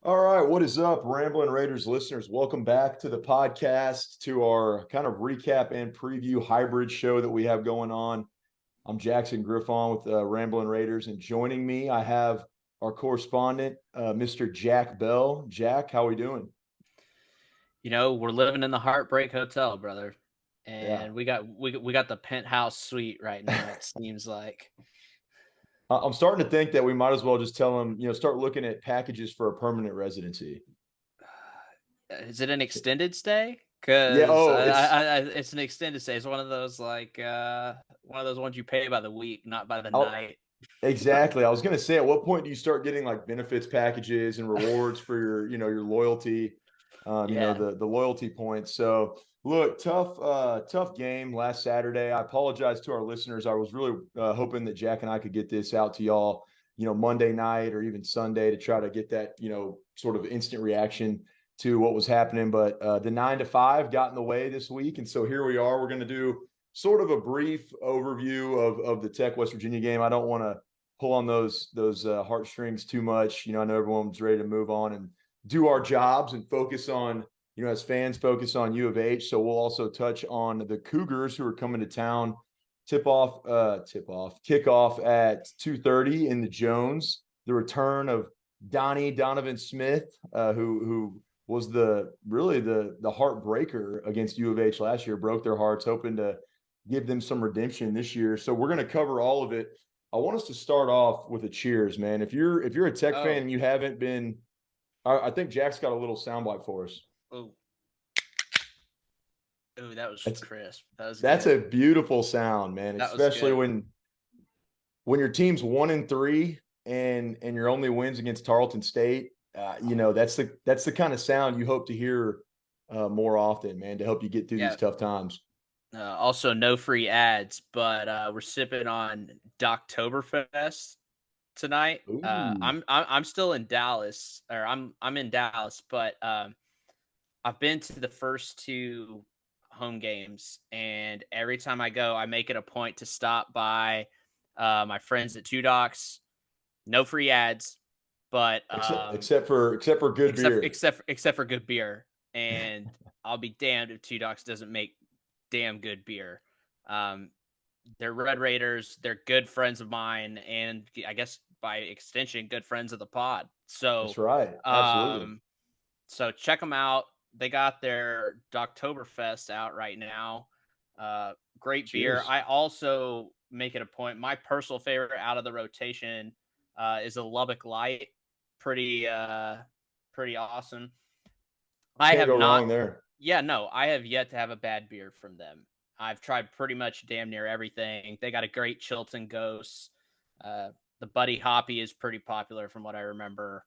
All right, what is up, Ramblin Raiders listeners? Welcome back to the podcast, to our kind of recap and preview hybrid show that we have going on. I'm Jackson Griffon with Ramblin Raiders, and joining me, I have our correspondent, Mr. Jack Bell. Jack, how are we doing? We're living in the Heartbreak Hotel, brother, Yeah. and we got the penthouse suite right now. It seems like. I'm starting to think that we might as well just tell them, start looking at packages for a permanent residency. Is it an extended stay? Yeah. Because Oh, it's an extended stay. It's one of those one of those ones you pay by the week, not by the oh, night. exactly. I was going to say, at what point do you start getting like benefits packages and rewards for your loyalty, Yeah. the loyalty points. So look, tough game last Saturday. I apologize to our listeners. I was really hoping that Jack and I could get this out to y'all, Monday night or even Sunday to try to get that, sort of instant reaction to what was happening. But the 9 to 5 got in the way this week. And so here we are. We're going to do sort of a brief overview of the Tech West Virginia game. I don't want to pull on those heartstrings too much. I know everyone's ready to move on and do our jobs and focus on, as fans focus on U of H. So we'll also touch on the Cougars who are coming to town. Kickoff at 2:30 in the Jones. The return of Donovan Smith, who was the heartbreaker against U of H last year, broke their hearts, hoping to give them some redemption this year. So we're going to cover all of it. I want us to start off with a cheers, man. If you're a Tech fan Oh. and you haven't been, I think Jack's got a little soundbite for us. Oh. Oh. That was That's crisp. That was that's good. a beautiful sound, man. That was Especially good. when your team's 1-3 and your only wins against Tarleton State. That's the kind of sound you hope to hear more often, man, to help you get through these Yeah. tough times. Also, no free ads, but we're sipping on Doctoberfest tonight. Ooh, I'm still in Dallas, or I'm in Dallas, but I've been to the first two home games, and every time I go, I make it a point to stop by my friends at Two Docs. No free ads, but except for good beer. except for good beer, and I'll be damned if Two Docs doesn't make damn good beer. Um, they're Red Raiders. They're good friends of mine, and I guess by extension, good friends of the pod. That's right. Absolutely. Um, so check them out. They got their Doktoberfest out right now. Great beer. Cheers. I also make it a point. My personal favorite out of the rotation is a Lubbock Light. Pretty, pretty awesome. I Can't have go not. wrong there. Yeah, no, I have yet to have a bad beer from them. I've tried pretty much damn near everything. They got a great Chilton Ghost. Uh, the Buddy Hoppy is pretty popular from what I remember.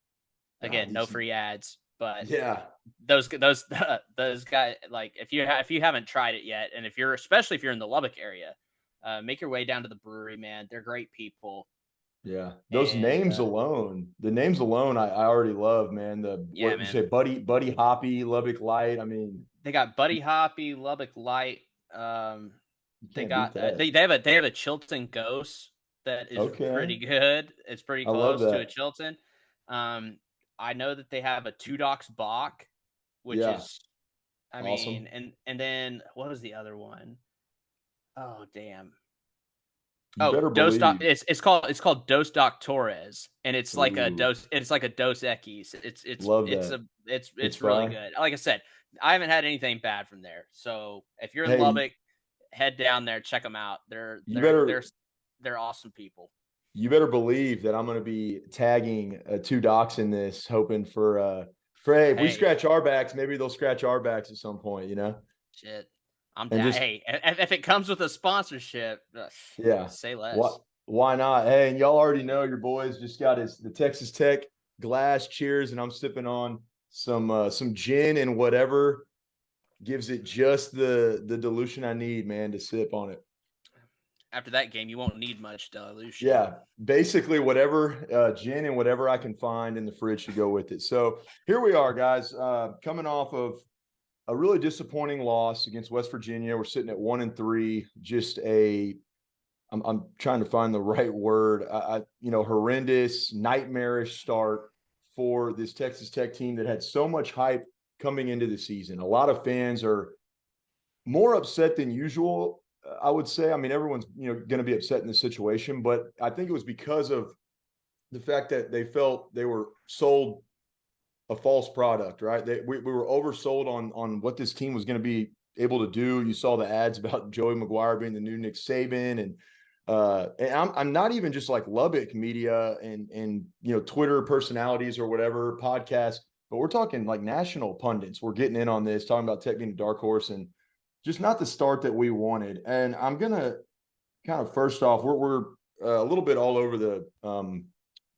God, Again, no free ads, but yeah. those guys, like, if you haven't tried it yet, and especially if you're in the Lubbock area, make your way down to the brewery, man. They're great people, Yeah, those and names alone, the names alone, I already love, man. The yeah, what you man. say, Buddy Hoppy, Lubbock Light. I mean, They got Buddy Hoppy, Lubbock Light. Um, you they can't beat got that. they have a Chilton Ghost that is Okay, pretty good. It's pretty I love close to a that. Chilton. Um, I know that they have a Two Docs Bach, which Yeah, is, I mean, awesome. and then what was the other one? Oh damn. You Oh, better Dos Doc. believe. It's called Dos Doctores, and it's like a Ooh, Dos. It's like a Dos Equis. love that. It's It's really fire. good. Like I said, I haven't had anything bad from there. So if you're in Hey, Lubbock, head down there, check them out. you better They're awesome people. you better believe that I'm going to be tagging two docs in this, hoping for hey, if we Hey, scratch our backs, maybe they'll scratch our backs at some point, shit, I'm and down. just Hey, if it comes with a sponsorship, yeah. say What? less. Why not? Hey, and y'all already know your boys just got the Texas Tech glass. Cheers, and I'm sipping on some gin and whatever gives it just the dilution I need, man, to sip on it. After that game, you won't need much dilution. Yeah, basically whatever gin and whatever I can find in the fridge to go with it. So here we are, guys, coming off of a really disappointing loss against West Virginia. We're sitting at 1-3, just I'm trying to find the right word. Horrendous, nightmarish start. for this Texas Tech team that had so much hype coming into the season. A lot of fans are more upset than usual, I would say. I mean, everyone's going to be upset in this situation, but I think it was because of the fact that they felt they were sold a false product, right? We were oversold on what this team was going to be able to do. You saw the ads about Joey McGuire being the new Nick Saban, and I'm not even just like Lubbock media and Twitter personalities or whatever podcasts, but we're talking like national pundits. We're getting in on this, talking about Tech being a dark horse, and just not the start that we wanted. And I'm gonna kind of first off, we're a little bit all over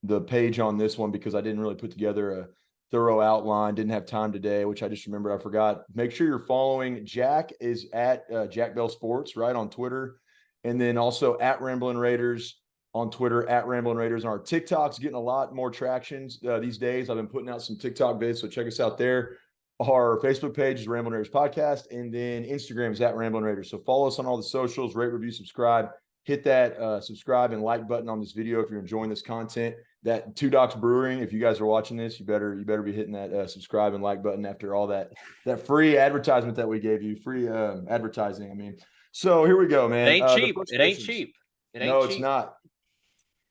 the page on this one because I didn't really put together a thorough outline. Didn't have time today, which I just remembered I forgot. Make sure you're following. Jack is at Jack Bell Sports, right, on Twitter. And then also at Ramblin Raiders on Twitter, at Ramblin Raiders. And our TikTok's getting a lot more tractions these days. I've been putting out some TikTok vids, so check us out there. Our Facebook page is Ramblin Raiders Podcast, and then Instagram is at Ramblin Raiders. So follow us on all the socials, rate, review, subscribe. Hit that subscribe and like button on this video if you're enjoying this content. That Two Docs Brewing, if you guys are watching this, you better be hitting that subscribe and like button after all that free advertisement that we gave you, free advertising. I mean, so here we go, man. It ain't cheap. It ain't cheap. No, it's not.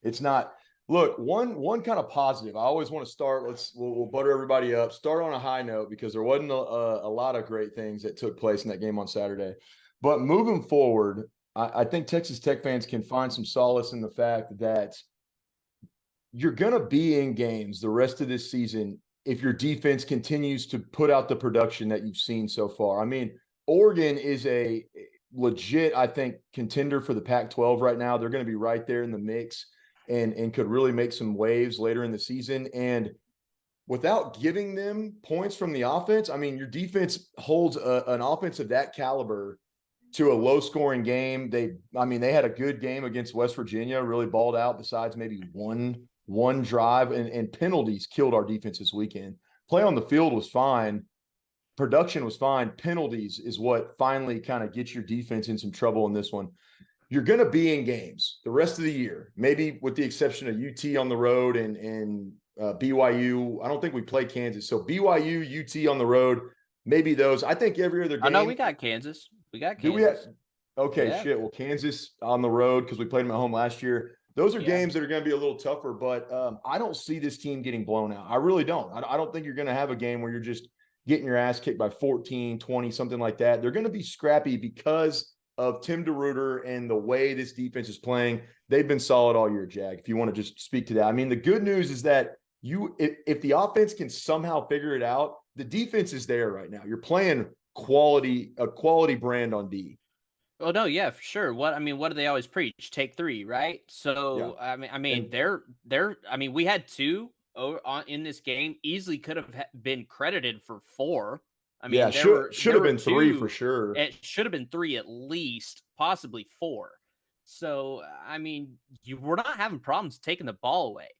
It's not. Look, one kind of positive. I always want to start. We'll butter everybody up. Start on a high note because there wasn't a lot of great things that took place in that game on Saturday. But moving forward, I think Texas Tech fans can find some solace in the fact that you're going to be in games the rest of this season if your defense continues to put out the production that you've seen so far. I mean, Oregon is a legit, I think, contender for the Pac-12 right now. They're going to be right there in the mix and could really make some waves later in the season. And without giving them points from the offense, I mean, your defense holds an offense of that caliber to a low-scoring game. They had a good game against West Virginia, really balled out besides maybe one drive, and penalties killed our defense this weekend. Play on the field was fine. Production was fine. Penalties is what finally kind of gets your defense in some trouble in this one. You're going to be in games the rest of the year, maybe with the exception of UT on the road and BYU. I don't think we play Kansas. So BYU, UT on the road, maybe those. I think every other game. I know we got Kansas. Do we have? Okay, yeah. Shit. Well, Kansas on the road because we played them at home last year. Those are games that are going to be a little tougher, but I don't see this team getting blown out. I really don't. I don't think you're going to have a game where you're just getting your ass kicked by 14, 20, something like that. They're going to be scrappy because of Tim DeRuyter and the way this defense is playing. They've been solid all year, Jag, if you want to just speak to that. I mean, the good news is that if the offense can somehow figure it out, the defense is there right now. You're playing a quality brand on D. Oh no, yeah, for sure. What do they always preach? Take 3, right? So yeah. We had 2 in this game. Easily could have been credited for 4. I mean, yeah, should have been 3 for sure. It should have been 3 at least, possibly 4. So I mean, we're not having problems taking the ball away.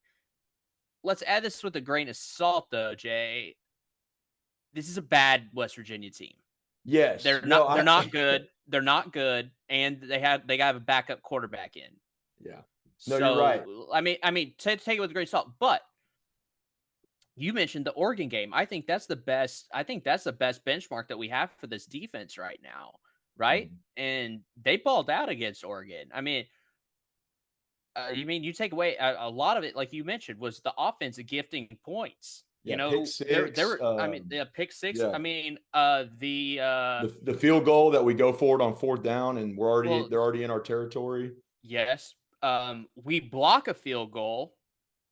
Let's add this with a grain of salt, though, Jay. This is a bad West Virginia team. Yes, they're not good. They're not good, and they got a backup quarterback in. Yeah, no, you're right. I mean, take it with a grain of salt. But you mentioned the Oregon game. I think that's the best. I think that's the best benchmark that we have for this defense right now, right? Mm-hmm. And they balled out against Oregon. I mean, you take away a lot of it, like you mentioned, was the offense gifting points. Yeah, pick 6, the pick 6. Yeah. I mean, the field goal that we go forward on 4th down, and they're already in our territory. Yes, we block a field goal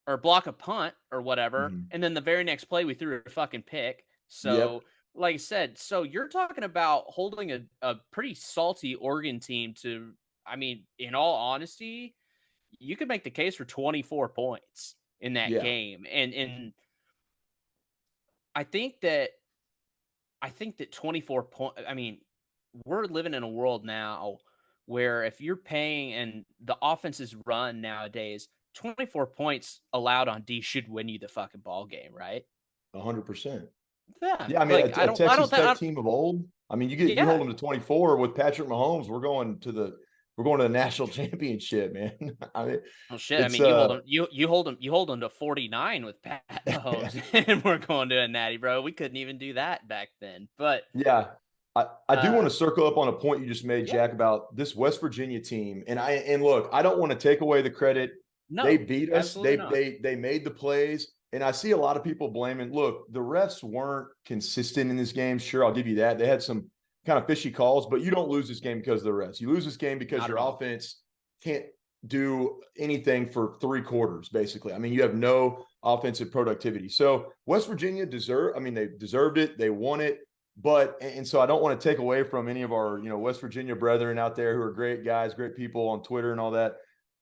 or block a punt or whatever, mm-hmm. and then the very next play we threw a fucking pick. So, like I said, so you're talking about holding a pretty salty Oregon team to. I mean, in all honesty, you could make the case for 24 points in that game, and I think that 24 points. I mean, we're living in a world now where if you're paying and the offenses run nowadays, 24 points allowed on D should win you the fucking ball game, right? 100%. Yeah. Yeah, I mean, a Texas Tech team of old. I mean, you hold them to 24 with Patrick Mahomes. We're going to the we're going to the national championship, man. I mean, Well, shit. I it's mean, you hold them to 49 with Pat Mahomes, and we're going to a natty, bro. We couldn't even do that back then. But yeah. I do want uh, to circle up on a point you just made, yeah, Jack, about this West Virginia team. And look, I don't want to take away the credit. They no, beat us. absolutely not. They made the plays. And I see a lot of people blaming. Look, the refs weren't consistent in this game. Sure, I'll give you that. They had some kind of fishy calls, but you don't lose this game because of the refs. You lose this game because Not your at all. offense can't do anything for 3 quarters, basically. I mean, you have no offensive productivity. So West Virginia they deserved it. They won it. But and so I don't want to take away from any of our, West Virginia brethren out there who are great guys, great people on Twitter and all that.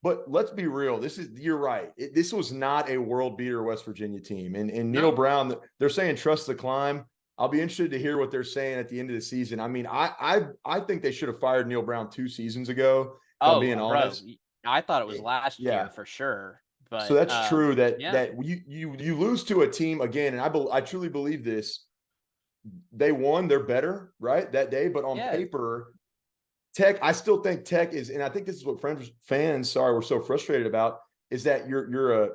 But let's be real. You're right. This was not a world beater West Virginia team. And Neil No. Brown, they're saying trust the climb. I'll be interested to hear what they're saying at the end of the season. I mean, I think they should have fired Neil Brown 2 seasons ago, if I'm Oh, being bro, honest. I thought it was last Yeah. year for sure. So But that's true that yeah, that you lose to a team again, and I truly believe this. They won, they're better, right? That day, but on yeah, paper, Tech, I still think Tech is, and I think this is what fans, sorry, we're so frustrated about, is that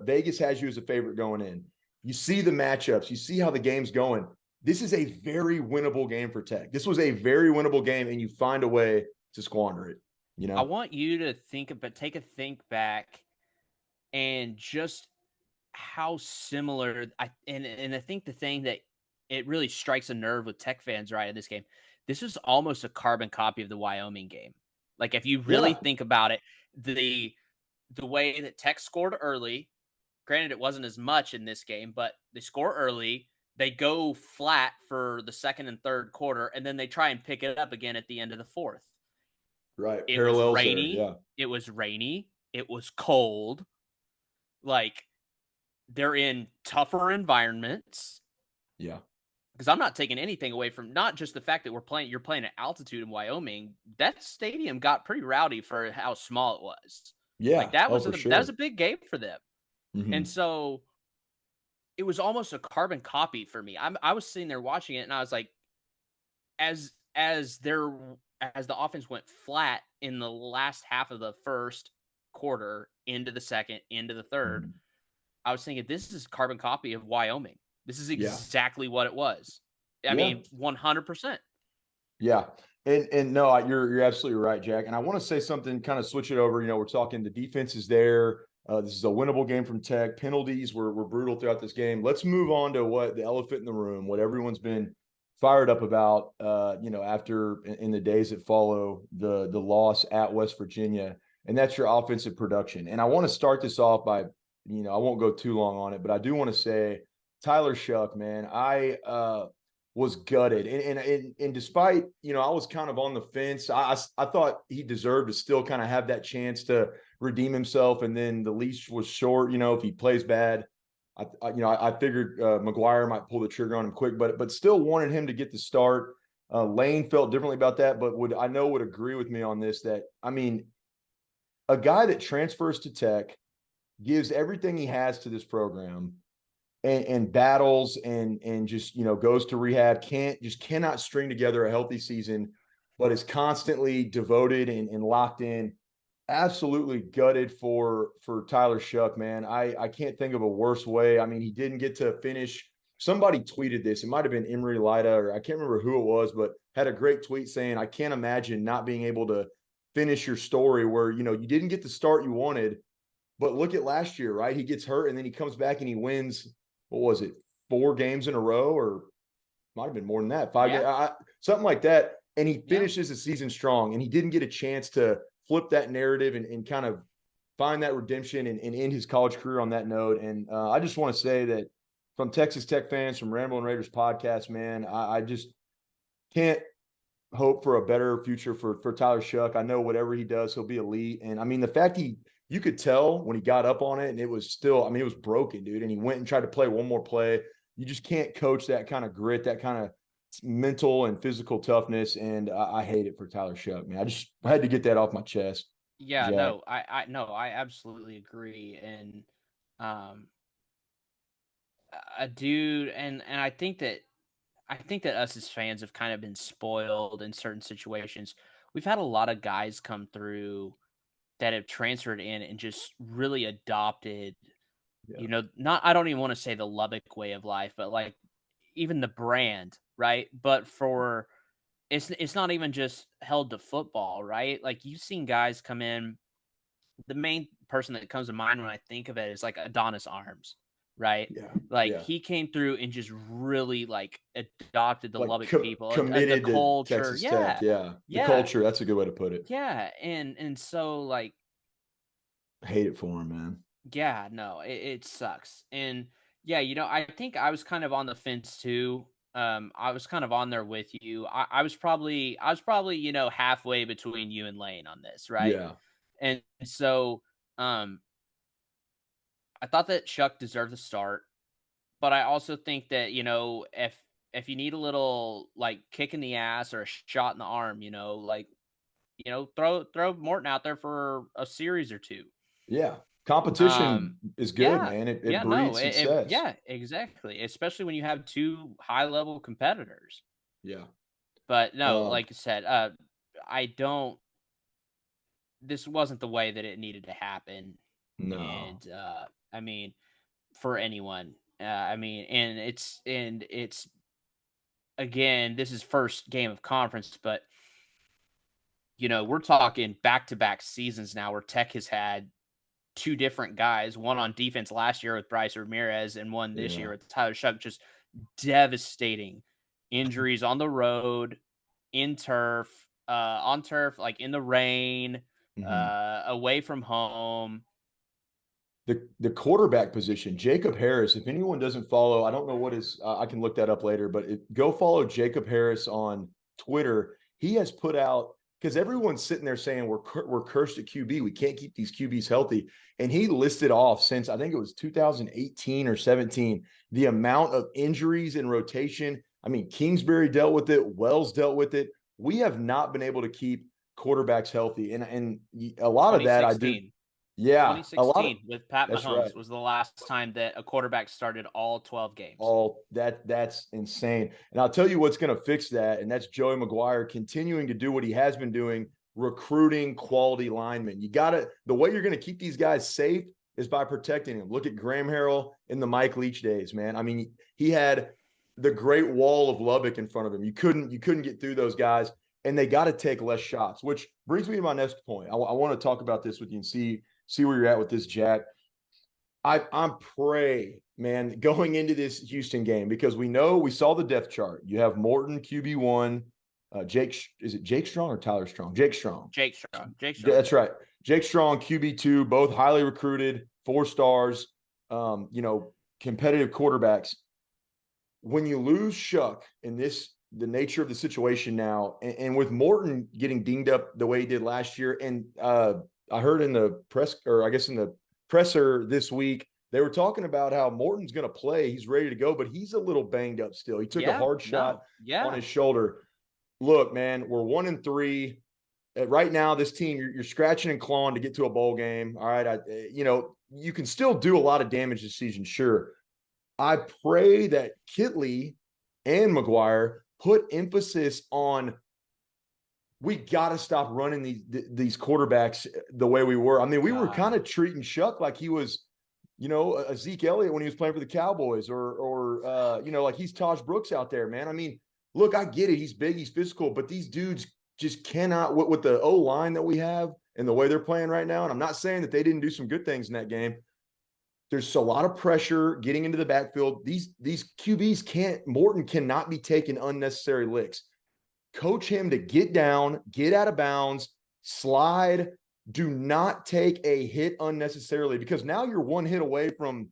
Vegas has you as a favorite going in. You see the matchups, you see how the game's going. This is a very winnable game for Tech. This was a very winnable game, and you find a way to squander it. You I know? want you to take a think back and just how similar and I think the thing that it really strikes a nerve with Tech fans right in this game. This is almost a carbon copy of the Wyoming game. Like if you really Yeah. think about it, the way that Tech scored early, granted it wasn't as much in this game, but they score early, they go flat for the second and third quarter, and then they try and pick it up again at the end of the fourth. Right. It was Parallels there. rainy. Yeah. It was rainy. It was cold. Like they're in tougher environments. Yeah. Because I'm not taking anything away from not just the fact that you're playing at altitude in Wyoming. That stadium got pretty rowdy for how small it was. Like Yeah. Oh, for that was sure. a big game for them. And Mm-hmm. so it was almost a carbon copy for me. I was sitting there watching it and I was like, as as their as the offense went flat in the last half of the first quarter into the second, into the third, Mm-hmm. I was thinking this is carbon copy of Wyoming. This is Yeah. exactly what it was. I Yeah. mean, 100%. Yeah. And no, you're absolutely right, Jack. And I want to say something, kind of switch it over. We're talking the defense is there. This is a winnable game from Tech. Penalties were brutal throughout this game. Let's move on to what the elephant in the room, what everyone's been fired up about. After in the days that follow the loss at West Virginia, and that's your offensive production. And I want to start this off by, I won't go too long on it, but I do want to say Tyler Shuck, man, I was gutted. And despite, I was kind of on the fence. I thought he deserved to still kind of have that chance to redeem himself. And then the leash was short, if he plays bad. I figured McGuire might pull the trigger on him quick, but still wanted him to get the start. Lane felt differently about that, but would agree with me on this, that, I mean, a guy that transfers to Tech, gives everything he has to this program, and battles and just goes to rehab, cannot string together a healthy season, but is constantly devoted and locked in. Absolutely gutted for Tyler Shuck, man. I can't think of a worse way. I mean, he didn't get to finish. Somebody tweeted this. It might have been Emery Lida, or I can't remember who it was, but had a great tweet saying, I can't imagine not being able to finish your story where you didn't get the start you wanted. But look at last year, right? He gets hurt and then he comes back and he wins, what was it, 4 games in a row, or might have been more than that, Yeah. something like that. And he Yeah. finishes the season strong, and he didn't get a chance to flip that narrative and kind of find that redemption and end his college career on that note. And I just want to say that from Texas Tech fans, from Ramblin Raiders podcast, man, I just can't hope for a better future for Tyler Shuck. I know whatever he does, he'll be elite. And I mean, the fact you could tell when he got up on it and it was still, I mean, it was broken, dude. And he went and tried to play one more play. You just can't coach that kind of grit, that kind of mental and physical toughness. And I hate it for Tyler Shuck, man. I had to get that off my chest, Yeah, Jack. no, I no, I absolutely agree. And um a dude and I think that us as fans have kind of been spoiled in certain situations we've had a lot of guys come through that have transferred in and just really adopted, Yeah. not I don't even want to say the Lubbock way of life, but like even the brand, right? But for it's not even just held to football, right? Like you've seen guys come in. The main person that comes to mind when I think of it is like Adonis Arms, right? Yeah. Like Yeah. he came through and just really like adopted the Like Lubbock people, the committed to culture. Texas Tech. Yeah, Yeah. The yeah, culture. That's a good way to put it. yeah, and so like I hate it for him, man. yeah, no, it sucks. And yeah, I think I was kind of on the fence too. I was kind of on there with you. I was probably, halfway between you and Lane on this, right? Yeah. And so um I thought that Chuck deserved the start, but I also think that, if you need a little like kick in the ass or a shot in the arm, like, throw Morton out there for a series or two. Yeah. Um, Competition is good, yeah, man. It yeah, no, breeds success. yeah, exactly. Especially when you have two high level competitors. Yeah. But no, Um, like I said, I don't. This wasn't the way that it needed to happen, no. and I mean, for anyone, I mean, and it's again, this is first game of conference, but we're talking back to back seasons now where Tech has had two different guys, one on defense last year with Bryce Ramirez and one this year Yeah. with Tyler Shuck, just devastating injuries on the road, on turf, like in the rain, Mhm. away from home. The quarterback position, Jacob Harris. If anyone doesn't follow, I don't know what is. I can look that up later. But go follow Jacob Harris on Twitter. He has put out because everyone's sitting there saying we're cursed at QB. We can't keep these QBs healthy. And he listed off since I think it was 2018 or 17 the amount of injuries in rotation. I mean, Kingsbury dealt with it. Wells dealt with it. We have not been able to keep quarterbacks healthy, and a lot of that I do. 2016. Yeah, a lot of 2016 with Pat that's right. Mahomes was the last time that a quarterback started all 12 games. All that's insane. And I'll tell you what's going to fix that, and that's Joey McGuire continuing to do what he has been doing, recruiting quality linemen. You got to the way you're going to keep these guys safe is by protecting them. Look at Graham Harrell in the Mike Leach days, man. I mean, he had the Great Wall of Lubbock in front of him. You couldn't get through those guys, and they got to take less shots. Which brings me to my next point. I want to talk about this with you and see where you're at with this, Jack. I'm pray, man, going into this Houston game because we saw the depth chart. You have Morton QB1, is it Jake Strong or Tyler Strong? Jake Strong. Jake Strong. Jake Strong. That's right. Jake Strong QB2, both highly recruited, 4 stars. Competitive quarterbacks. When you lose Shuck in the nature of the situation now, and with Morton getting dinged up the way he did last year, and I heard in the press, or I guess in the presser this week, they were talking about how Morton's going to play. He's ready to go, but he's a little banged up still. He took a Yeah. hard shot No. on Yeah. his shoulder. Look, man, we're 1-3. Right now, this team, you're scratching and clawing to get to a bowl game. All right. You can still do a lot of damage this season, sure. I pray that Kitley and McGuire put emphasis on we got to stop running these quarterbacks the way we were. I mean, we were God. kind of treating Shuck like he was, a Zeke Elliott when he was playing for the Cowboys, or like he's Taj Brooks out there, man. I mean, look, I get it. He's big, he's physical, but these dudes just cannot with the O line that we have and the way they're playing right now. And I'm not saying that they didn't do some good things in that game. There's a lot of pressure getting into the backfield. These QBs Morton cannot be taking unnecessary licks. Coach him to get down, get out of bounds, slide. Do not take a hit unnecessarily because now you're one hit away from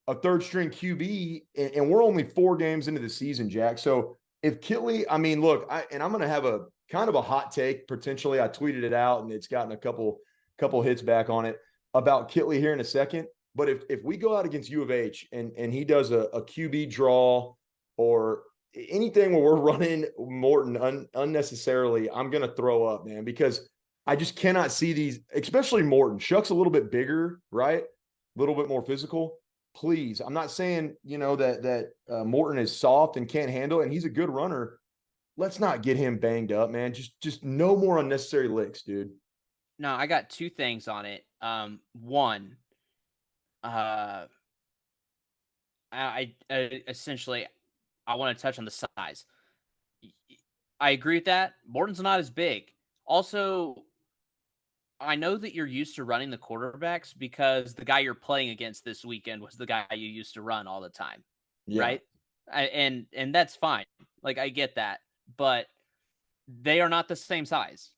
a third string QB, and we're only 4 games into the season, Jack. So if Kitley, I mean, look, I'm going to have a kind of a hot take potentially. I tweeted it out, and it's gotten a couple hits back on it about Kitley here in a second. But if we go out against U of H and he does a QB draw or anything where we're running Morton unnecessarily, I'm going to throw up, man, because I just cannot see these, especially Morton. Shuck's a little bit bigger, right? A little bit more physical. Please, I'm not saying that Morton is soft and can't handle it, and he's a good runner. let's not get him banged up, man. Just no more unnecessary licks, dude. No, I got 2 things on it. One, uh, essentially, I want to touch on the size. I agree with that. Morton's not as big. Also, I know that you're used to running the quarterbacks because the guy you're playing against this weekend was the guy you used to run all the time, Yeah. right? And that's fine. Like I get that, but they are not the same size.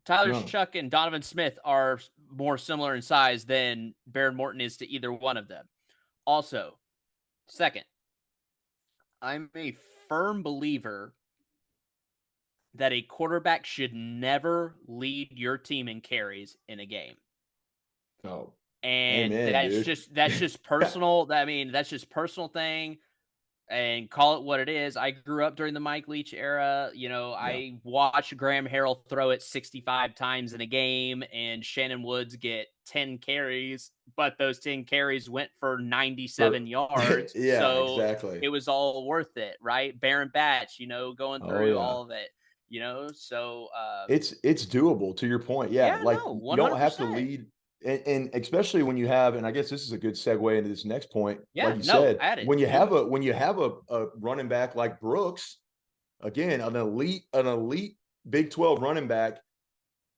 Tyler No. Shuck and Donovan Smith are more similar in size than Baron Morton is to either one of them. Also, second, I'm a firm believer that a quarterback should never lead your team in carries in a game. Oh, And amen, dude. that's just personal. I mean, that's just personal thing and call it what it is. I grew up during the Mike Leach era. You know, Yeah. I watched Graham Harrell throw it 65 times in a game and Shannon Woods get 10 carries, but those 10 carries went for 97 For yards. yeah, So exactly. it was all worth it, right? Baron Batch, you know, going Oh through yeah. all of it, you know? So, It's doable to your point. Yeah, yeah, like no, you don't have to 100%. lead, and especially when you have, and I guess this is a good segue into this next point. Like Yeah, you no, said, add it. when you Do have it. a running back like Brooks, again, an elite Big 12 running back,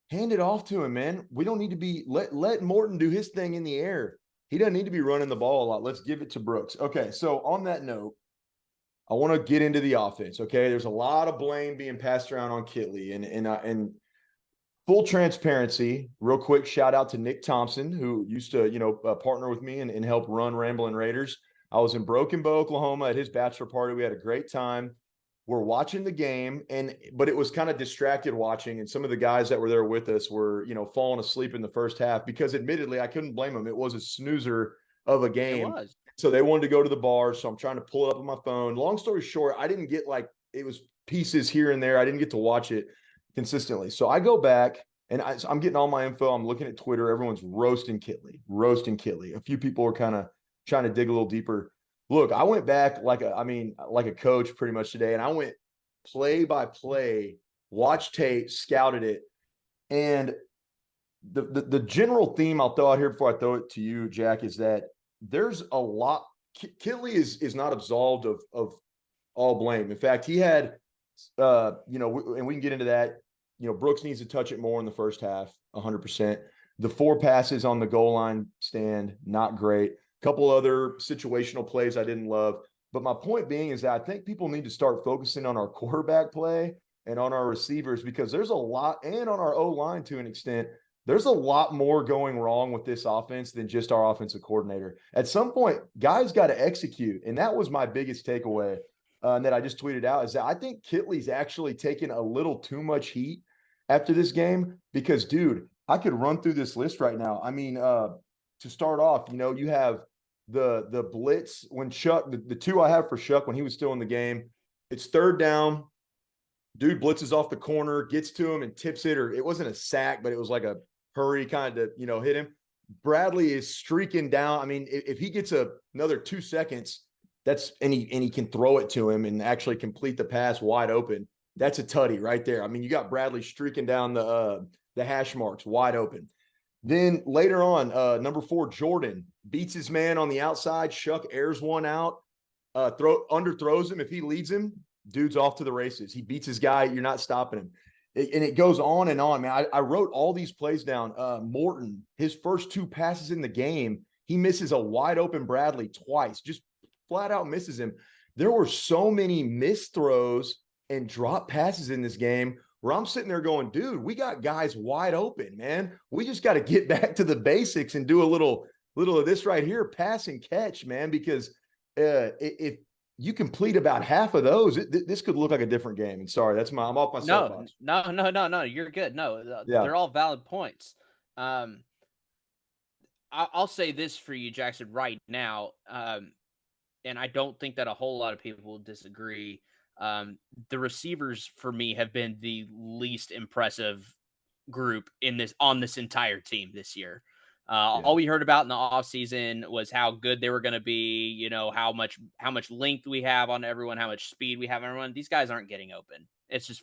hand it off to him, man. We don't need to be let Morton do his thing in the air. He doesn't need to be running the ball a lot. Let's give it to Brooks. Okay, so on that note, I want to get into the offense. Okay, there's a lot of blame being passed around on Kitley, and full transparency, real quick shout out to Nick Thompson, who used to partner with me and help run Ramblin Raiders. I was in Broken Bow, Oklahoma at his bachelor party. We had a great time. We're watching the game, but it was kind of distracted watching, and some of the guys that were there with us were falling asleep in the first half because admittedly I couldn't blame them. It was a snoozer of a It game. was. So they wanted to go to the bar, so I'm trying to pull it up on my phone. Long story short, I didn't get, like, it was pieces here and there. I didn't get to watch it consistently. So I go back and I'm getting all my info. I'm looking at Twitter. Everyone's roasting Kitley, roasting Kitley. A few people are kind of trying to dig a little deeper. Look, I went back like a coach pretty much today, and I went play by play, watched tape, scouted it, and the general theme I'll throw out here before I throw it to you, Jack, is that there's a lot. Kitley is not absolved of all blame. In fact, he had, and we can get into that. Brooks needs to touch it more in the first half, 100%. The 4 passes on the goal line stand, not great. A couple other situational plays I didn't love. But my point being is that I think people need to start focusing on our quarterback play and on our receivers, because there's a lot, and on our O line to an extent, there's a lot more going wrong with this offense than just our offensive coordinator. At some point, guys got to execute. And that was my biggest takeaway that I just tweeted out, is that I think Kitley's actually taken a little too much heat after this game because, dude, I could run through this list right now. I mean, to start off, you have the blitz when Shuck, the 2 I have for Shuck when he was still in the game. It's 3rd down. Dude blitzes off the corner, gets to him and tips it, or it wasn't a sack, but it was like a hurry kind of hit him. Bradley is streaking down. I mean, if he gets another 2 seconds, and he can throw it to him and actually complete the pass wide open. That's a tutty right there. I mean, you got Bradley streaking down the hash marks wide open. Then later on, number 4, Jordan beats his man on the outside. Shuck airs one out, underthrows him. If he leads him, dude's off to the races. He beats his guy. You're not stopping him. And it goes on and on, man. I wrote all these plays down. Morton, his first 2 passes in the game, he misses a wide open Bradley twice, just flat out misses him. There were so many missed throws and drop passes in this game where I'm sitting there going, dude, we got guys wide open, man. We just got to get back to the basics and do a little of this right here, pass and catch, man, because if you complete about half of those, this could look like a different game. And sorry, I'm off my No, soapbox. no, no, no, no. You're good. No, Yeah. they're all valid points. Um, I'll say this for you, Jackson, right now. And I don't think that a whole lot of people will disagree. The receivers for me have been the least impressive group in this on this entire team this year. All we heard about in the offseason was how good they were going to be, you know, how much length we have on everyone, how much speed we have on everyone. These guys aren't getting open. It's just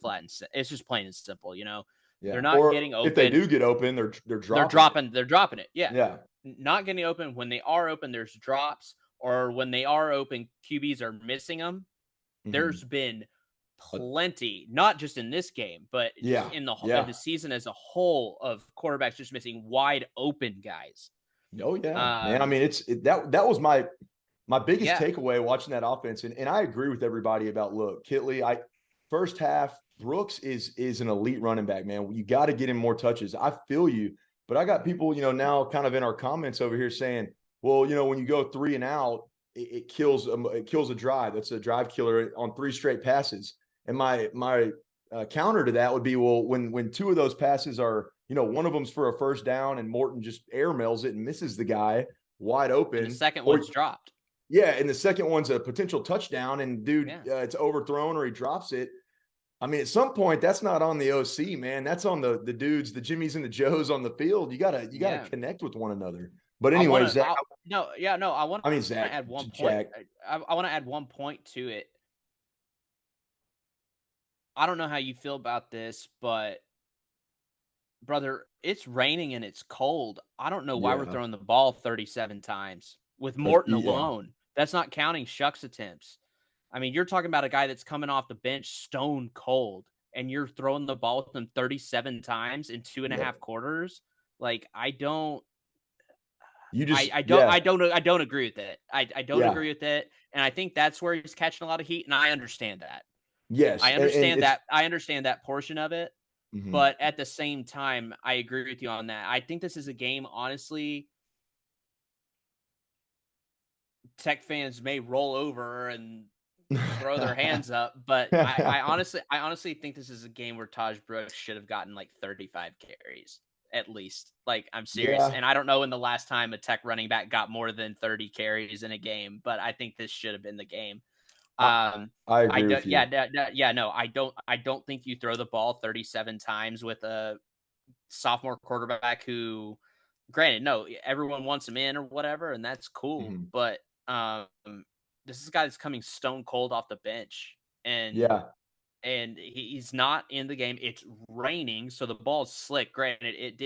it's just plain and simple, you know. They're Yeah. not Or getting if they open. do get open, they're dropping it. They're dropping it. Yeah. Yeah. Not getting open. When they are open, there's drops, or when they are open, QBs are missing them. Mhm. There's been plenty, not just in this game, but just Yeah. in Yeah. the season as a whole, of quarterbacks just missing wide open guys. Oh yeah, man. I Um, mean, that was my biggest yeah, takeaway watching that offense, and I agree with everybody about look, Kitley. First half, Brooks is an elite running back, man. You got to get him more touches. I feel you, but I got people, now kind of in our comments over here saying, well, when you go 3 and out, it kills a drive. That's a drive killer on 3 straight passes. And my counter to that would be, well, when 2 of those passes are, one of them's for a first down and Morton just airmails it and misses the guy wide open, and the second or one's dropped. yeah, and the second one's a potential touchdown, and dude, Yeah. it's overthrown or he drops it. I mean, at some point, that's not on the OC, man. That's on the dudes, the Jimmies and the Joes on the field. You gotta connect with one another. But anyway, Zach. I want I mean, to Zach, add one point. Jack. I want to add one point to it. I don't know how you feel about this, but brother, it's raining and it's cold. I don't know why we're Yeah, throwing the ball 37 times with Morton yeah, alone. That's not counting Shucks attempts. I mean, you're talking about a guy that's coming off the bench stone cold, and you're throwing the ball with him 37 times in two and a yep. half quarters. Like, I don't, You just, I yeah, don't agree with it. I don't yeah, agree with it, and I think that's where he's catching a lot of heat, and I understand that. yes, and it's. I understand that portion of it, Mhm. but at the same time, I agree with you on that. I think this is a game, honestly, Tech fans may roll over and throw their hands up, but I honestly think this is a game where Taj Brooks should have gotten like 35 carries at least. Like, I'm serious. Yeah, And I don't know when the last time a Tech running back got more than 30 carries in a game, but I think this should have been the game. I Um, I I agree do, with yeah, you. yeah, no, I don't think you throw the ball 37 times with a sophomore quarterback who, granted, no, everyone wants him in or whatever, and that's cool. Mhm. But um, this is a guy that's coming stone cold off the bench, and Yeah, he's not in the game. It's raining, so the ball's slick. Granted, it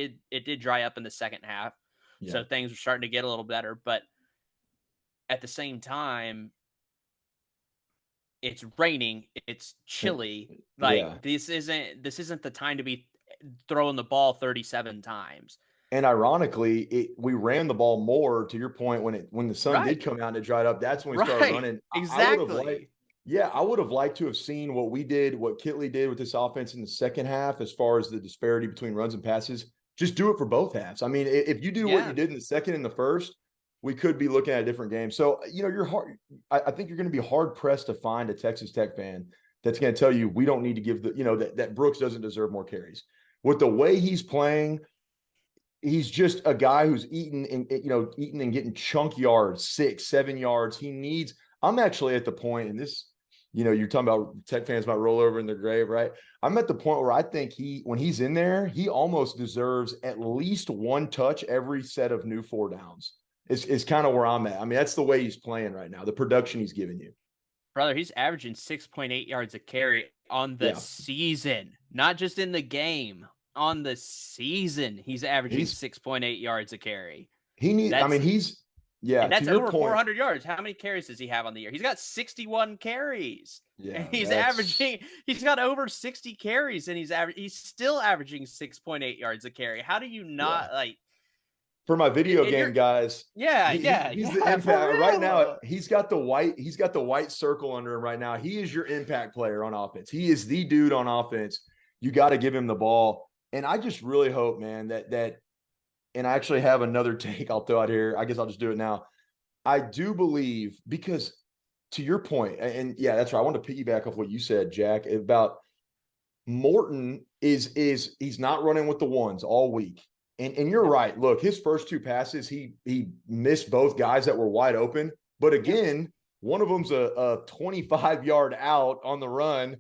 did dry up in the second half, yeah, so things were starting to get a little better. But at the same time, it's raining, it's and- chilly. Like, yeah. this isn't the time to be throwing the ball 37 times. And ironically, we ran the ball more, to your point, when the sun did Right. come out and it dried up. That's when we started Right. running. I would have liked, Exactly. yeah, I would have liked to have seen what we did, what Kitley did with this offense in the second half, as far as the disparity between runs and passes. Just do it for both halves. I mean, if you do what you Yeah. did in the second and the first, we could be looking at a different game. So, you're hard. I think you're going to be hard pressed to find a Texas Tech fan that's going to tell you we don't need to give that Brooks doesn't deserve more carries. With the way he's playing, he's just a guy who's eating and getting chunk yards, 6-7 yards. He needs. I'm actually at the point, and this, you're talking about Tech fans might roll over in their grave, right? I'm at the point where I think when he's in there, he almost deserves at least one touch every set of new 4 downs. Is kind of where I'm at. I mean, that's the way he's playing right now. The production he's giving you. Brother, he's averaging 6.8 yards a carry on the Yeah, season, not just in the game. On the season, he's averaging he's 6.8 yards a carry. he need. I mean, That's yeah. and To that's your over point, 400 yards. How many carries does he have on the year? He's got 61 carries. And yeah. That's he's got over 60 carries, and he's still averaging 6.8 yards a carry. How do you yeah. not, like, For my video and game you're guys, yeah, he's the yeah, for impact right now. real. He's got the white circle under him right now. He is your impact player on offense. He is the dude on offense. You got to give him the ball. And I just really hope, man, that and I actually have another take I'll throw out here. I guess I'll just do it now. I do believe, because to your point, and yeah, that's right. I want to piggyback off what you said, Jack, about Morton is he's not running with the ones all week. And you're Yep, right. Look, his first 2 passes, he missed both guys that were wide open. But yep. again, one of them's a 25-yard out on the run.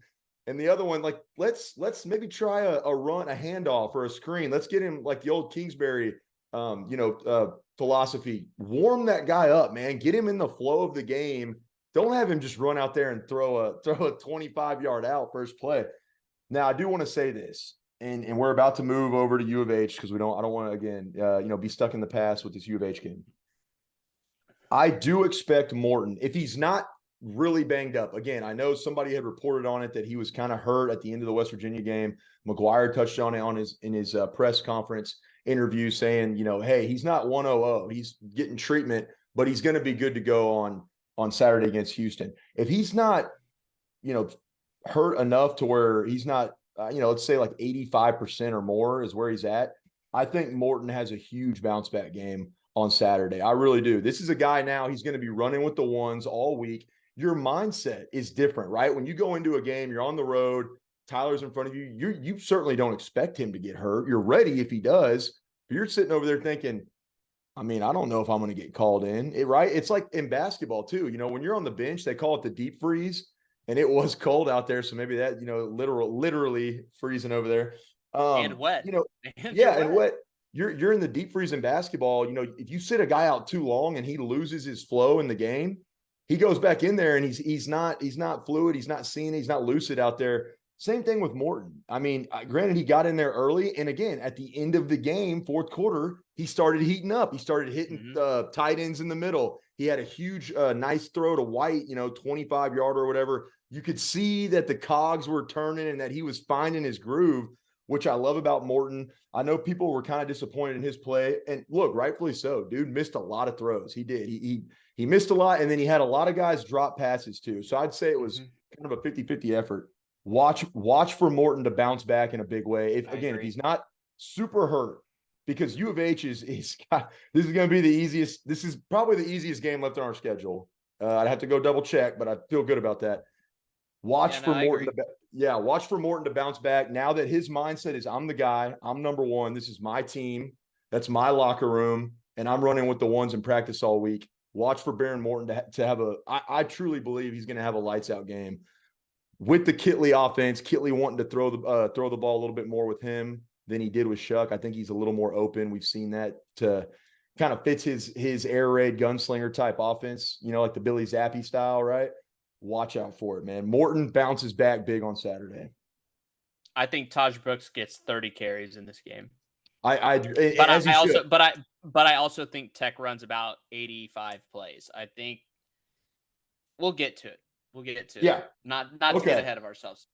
And the other one, like, let's maybe try a run, a handoff or a screen. Let's get him like the old Kingsbury philosophy. Warm that guy up, man. Get him in the flow of the game. Don't have him just run out there and throw a 25-yard out first play. Now, I do want to say this, and we're about to move over to U of H because I don't want to again, be stuck in the past with this U of H game. I do expect Morton, if he's not really banged up. Again, I know somebody had reported on it that he was kind of hurt at the end of the West Virginia game. McGuire touched on it in his press conference interview, saying, hey, he's not 100. He's getting treatment, but he's going to be good to go on Saturday against Houston. If he's not, hurt enough to where he's not, let's say like 85% or more is where he's at, I think Morton has a huge bounce back game on Saturday. I really do. This is a guy now, he's going to be running with the ones all week. Your mindset is different, right? When you go into a game, you're on the road, Tyler's in front of you, you certainly don't expect him to get hurt. You're ready if he does, but you're sitting over there thinking, I don't know if I'm going to get called in, right? It's like in basketball too. When you're on the bench, they call it the deep freeze, and it was cold out there. So maybe that, literally freezing over there. And wet. And wet. You're in the deep freeze in basketball. If you sit a guy out too long and he loses his flow in the game, he goes back in there and he's not fluid. He's not seeing, he's not lucid out there. Same thing with Morton. Granted, he got in there early. And again, at the end of the game, fourth quarter, he started heating up. He started hitting tight ends in the middle. He had a huge, nice throw to White, 25-yarder or whatever. You could see that the cogs were turning and that he was finding his groove, which I love about Morton. I know people were kind of disappointed in his play. And look, rightfully so. Dude missed a lot of throws. He did. He missed a lot, and then he had a lot of guys drop passes too. So I'd say it was kind of a 50-50 effort. Watch for Morton to bounce back in a big way. If he's not super hurt, because U of H is this is going to be the easiest. This is probably the easiest game left on our schedule. I'd have to go double check, but I feel good about that. Watch for Morton to bounce back. Now that his mindset is, I'm the guy, I'm number one. This is my team. That's my locker room, and I'm running with the ones in practice all week. Watch for Baron Morton to have I truly believe he's going to have a lights out game with the Kitley offense. Kitley wanting to throw the ball a little bit more with him than he did with Shuck. I think he's a little more open. We've seen that to kind of fits his air raid gunslinger type offense, like the Billy Zappi style, right? Watch out for it, man. Morton bounces back big on Saturday. I think Taj Brooks gets 30 carries in this game. I also think Tech runs about 85 plays. I think we'll get to it. Yeah. Not to get ahead of ourselves.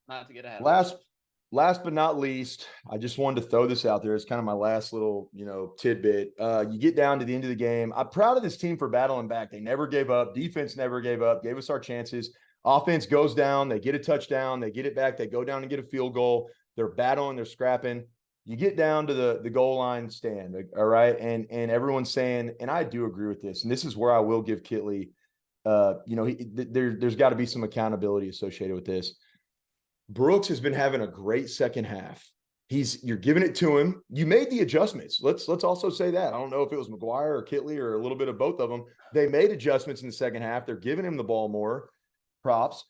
Last but not least, I just wanted to throw this out there. It's kind of my last little, tidbit. You get down to the end of the game. I'm proud of this team for battling back. They never gave up. Defense never gave up. Gave us our chances. Offense goes down. They get a touchdown. They get it back. They go down and get a field goal. They're battling. They're scrapping. You get down to the goal line stand, all right? And everyone's saying, and I do agree with this, and this is where I will give Kitley, there's got to be some accountability associated with this. Brooks has been having a great second half. You're giving it to him. You made the adjustments. Let's also say that. I don't know if it was McGuire or Kitley or a little bit of both of them. They made adjustments in the second half. They're giving him the ball more. Props.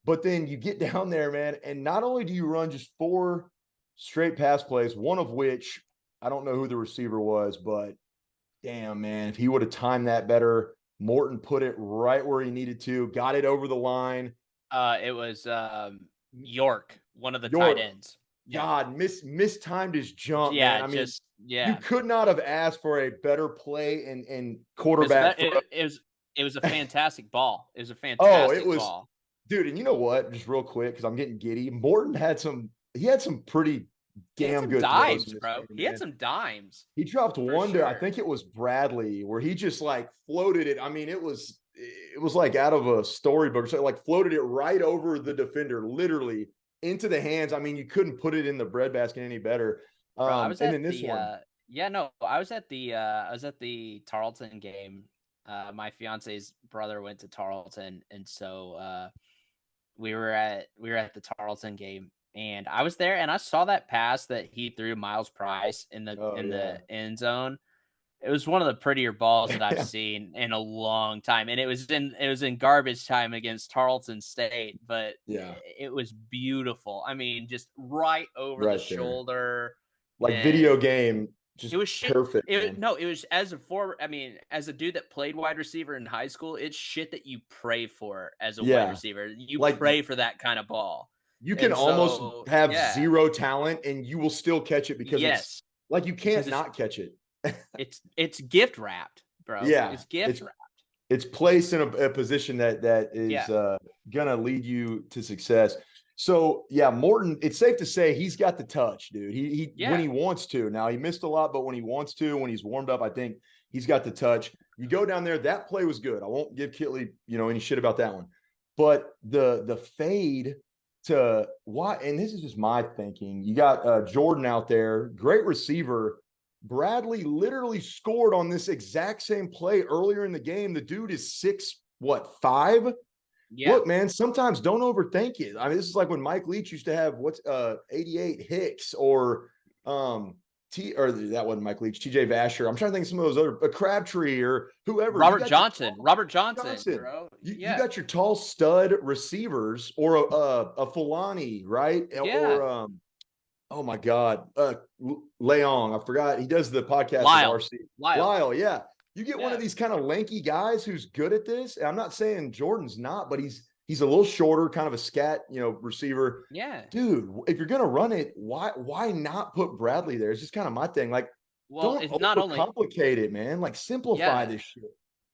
But then you get down there, man, and not only do you run just 4 straight pass plays, one of which I don't know who the receiver was, but damn, man, if he would have timed that better, Morton put it right where he needed to, got it over the line. It was York, one of the tight ends. God, mistimed his jump, man. You could not have asked for a better play and quarterback. It was a fantastic ball. It was a fantastic ball. Dude, and you know what? Just real quick, because I'm getting giddy. Morton had some pretty damn good dimes, bro. He had some dimes. He dropped one to, I think it was Bradley, where he just like floated it. It was like out of a storybook. So like floated it right over the defender, literally into the hands. You couldn't put it in the breadbasket any better. I was at the Tarleton game. My fiance's brother went to Tarleton, and so we were at the Tarleton game, and I was there, and I saw that pass that he threw Miles Price in the end zone. It was one of the prettier balls that I've seen in a long time, and it was in garbage time against Tarleton State, but it was beautiful. Just right over the shoulder, like video game just It was shit. perfect, man. No, it was as a forward. I mean, as a dude that played wide receiver in high school, it's shit that you pray for as a wide Yeah. receiver. You Like pray for that kind of ball. you can And almost so, have yeah, zero talent and you will still catch it because it's yes, like you can't because not catch it. it's gift wrapped, bro. Yeah. It's gift wrapped. It's placed in a position that is Yeah, gonna lead you to success. So yeah, Morton, it's safe to say he's got the touch, dude. He when yeah, he wants to. Now he missed a lot, but when he wants to, when he's warmed up, I think he's got the touch. You go down there, that play was good. I won't give Kitley, any shit about that one. But the fade to why, and this is just my thinking. You got Jordan out there, great receiver. Bradley literally scored on this exact same play earlier in the game. The dude is 6'5". yeah, Look, man, sometimes don't overthink it. I mean, this is like when Mike Leach used to have 88 Hicks or or that wasn't Mike Leach, TJ Vasher. I'm trying to think of some of those other Crabtree or whoever. You got your Robert Johnson, Johnson. bro. You Yeah, got your tall stud receivers or a Fulani, right? yeah, Or oh my God. Leong. I forgot. He does the podcast with Lyle, RC. Lyle. Lyle, yeah. You get one Yeah, of these kind of lanky guys who's good at this. And I'm not saying Jordan's not, but he's a little shorter, kind of a scat, receiver. yeah. Dude, if you're gonna run it, why not put Bradley there? It's just kind of my thing. Like, Well, don't it's not only overcomplicate it, man. Like simplify yeah. this shit.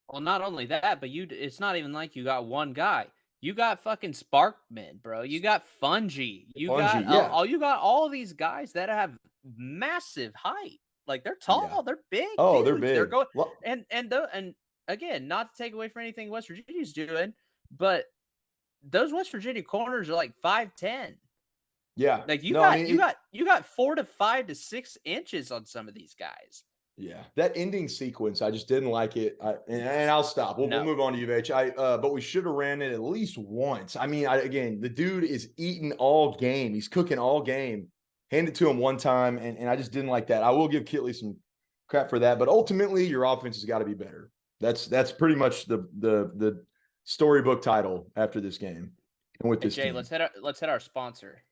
Well, not only that, but it's not even like you got one guy. You got fucking Sparkman, bro. You got Fungi. You got Fungi, yeah. you got all these guys that have massive height. Like they're Yeah. tall, they're big Oh, they're dudes. They're big. going and again, not to take away from anything West Virginia's doing, but those West Virginia corners are like 5'10". Yeah. Like No, I mean you got 4 to 5 to 6 inches on some of these guys. yeah, that ending sequence, I just didn't like it. And I'll stop. We'll No. move on to U of H. But we should have ran it at least once. I mean, again, the dude is eating all game. He's cooking all game. Hand it to him one time, and I just didn't like that. I will give Kitley some crap for that, but ultimately, your offense has got to be better. That's pretty much the storybook title after this game and with Hey this Jay, team. let's hit our sponsor.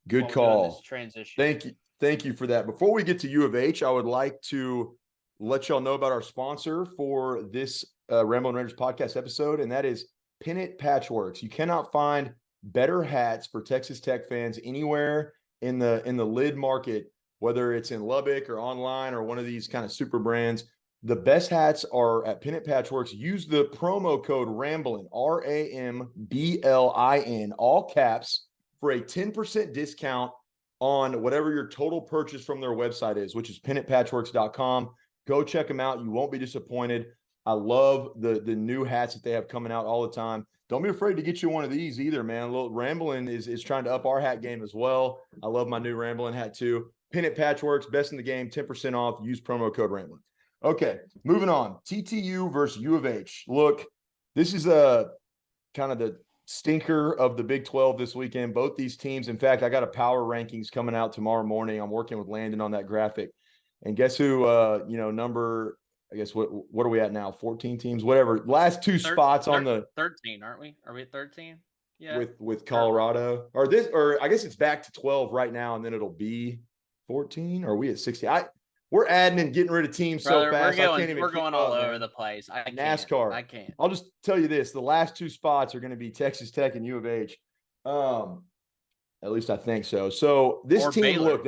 Good While we're doing this call. transition. Thank you for that. Before we get to U of H, I would like to let y'all know about our sponsor for this Ramblin' Rangers podcast episode, and that is Pennant Patchworks. You cannot find better hats for Texas Tech fans anywhere in the lid market, whether it's in Lubbock or online or one of these kind of super brands. The best hats are at Pennant Patchworks. Use the promo code Ramblin, RAMBLIN, all caps, for a 10% discount on whatever your total purchase from their website is, which is pennantpatchworks.com. Go check them out. You won't be disappointed. I love the new hats that they have coming out all the time. Don't be afraid to get you one of these either, man. A little Ramblin is trying to up our hat game as well. I love my new Ramblin hat too. Pennant Patchworks, best in the game, 10% off. Use promo code Ramblin. Okay, moving on. TTU versus U of H. Look, this is a kind of the stinker of the Big 12 this weekend. Both these teams, in fact, I got a power rankings coming out tomorrow morning. I'm working with Landon on that graphic. And guess who, number, I guess, what are we at now? 14 teams, whatever. Last two spots on the 13, aren't we? Are we at 13? Yeah. with Colorado or I guess it's back to 12 right now. And then it'll be 14. Or are we at 16? We're adding and getting rid of teams so fast. We're going all over the place. NASCAR. I can't. I'll just tell you this: the last two spots are going to be Texas Tech and U of H. At least I think so. So this team, Baylor. look,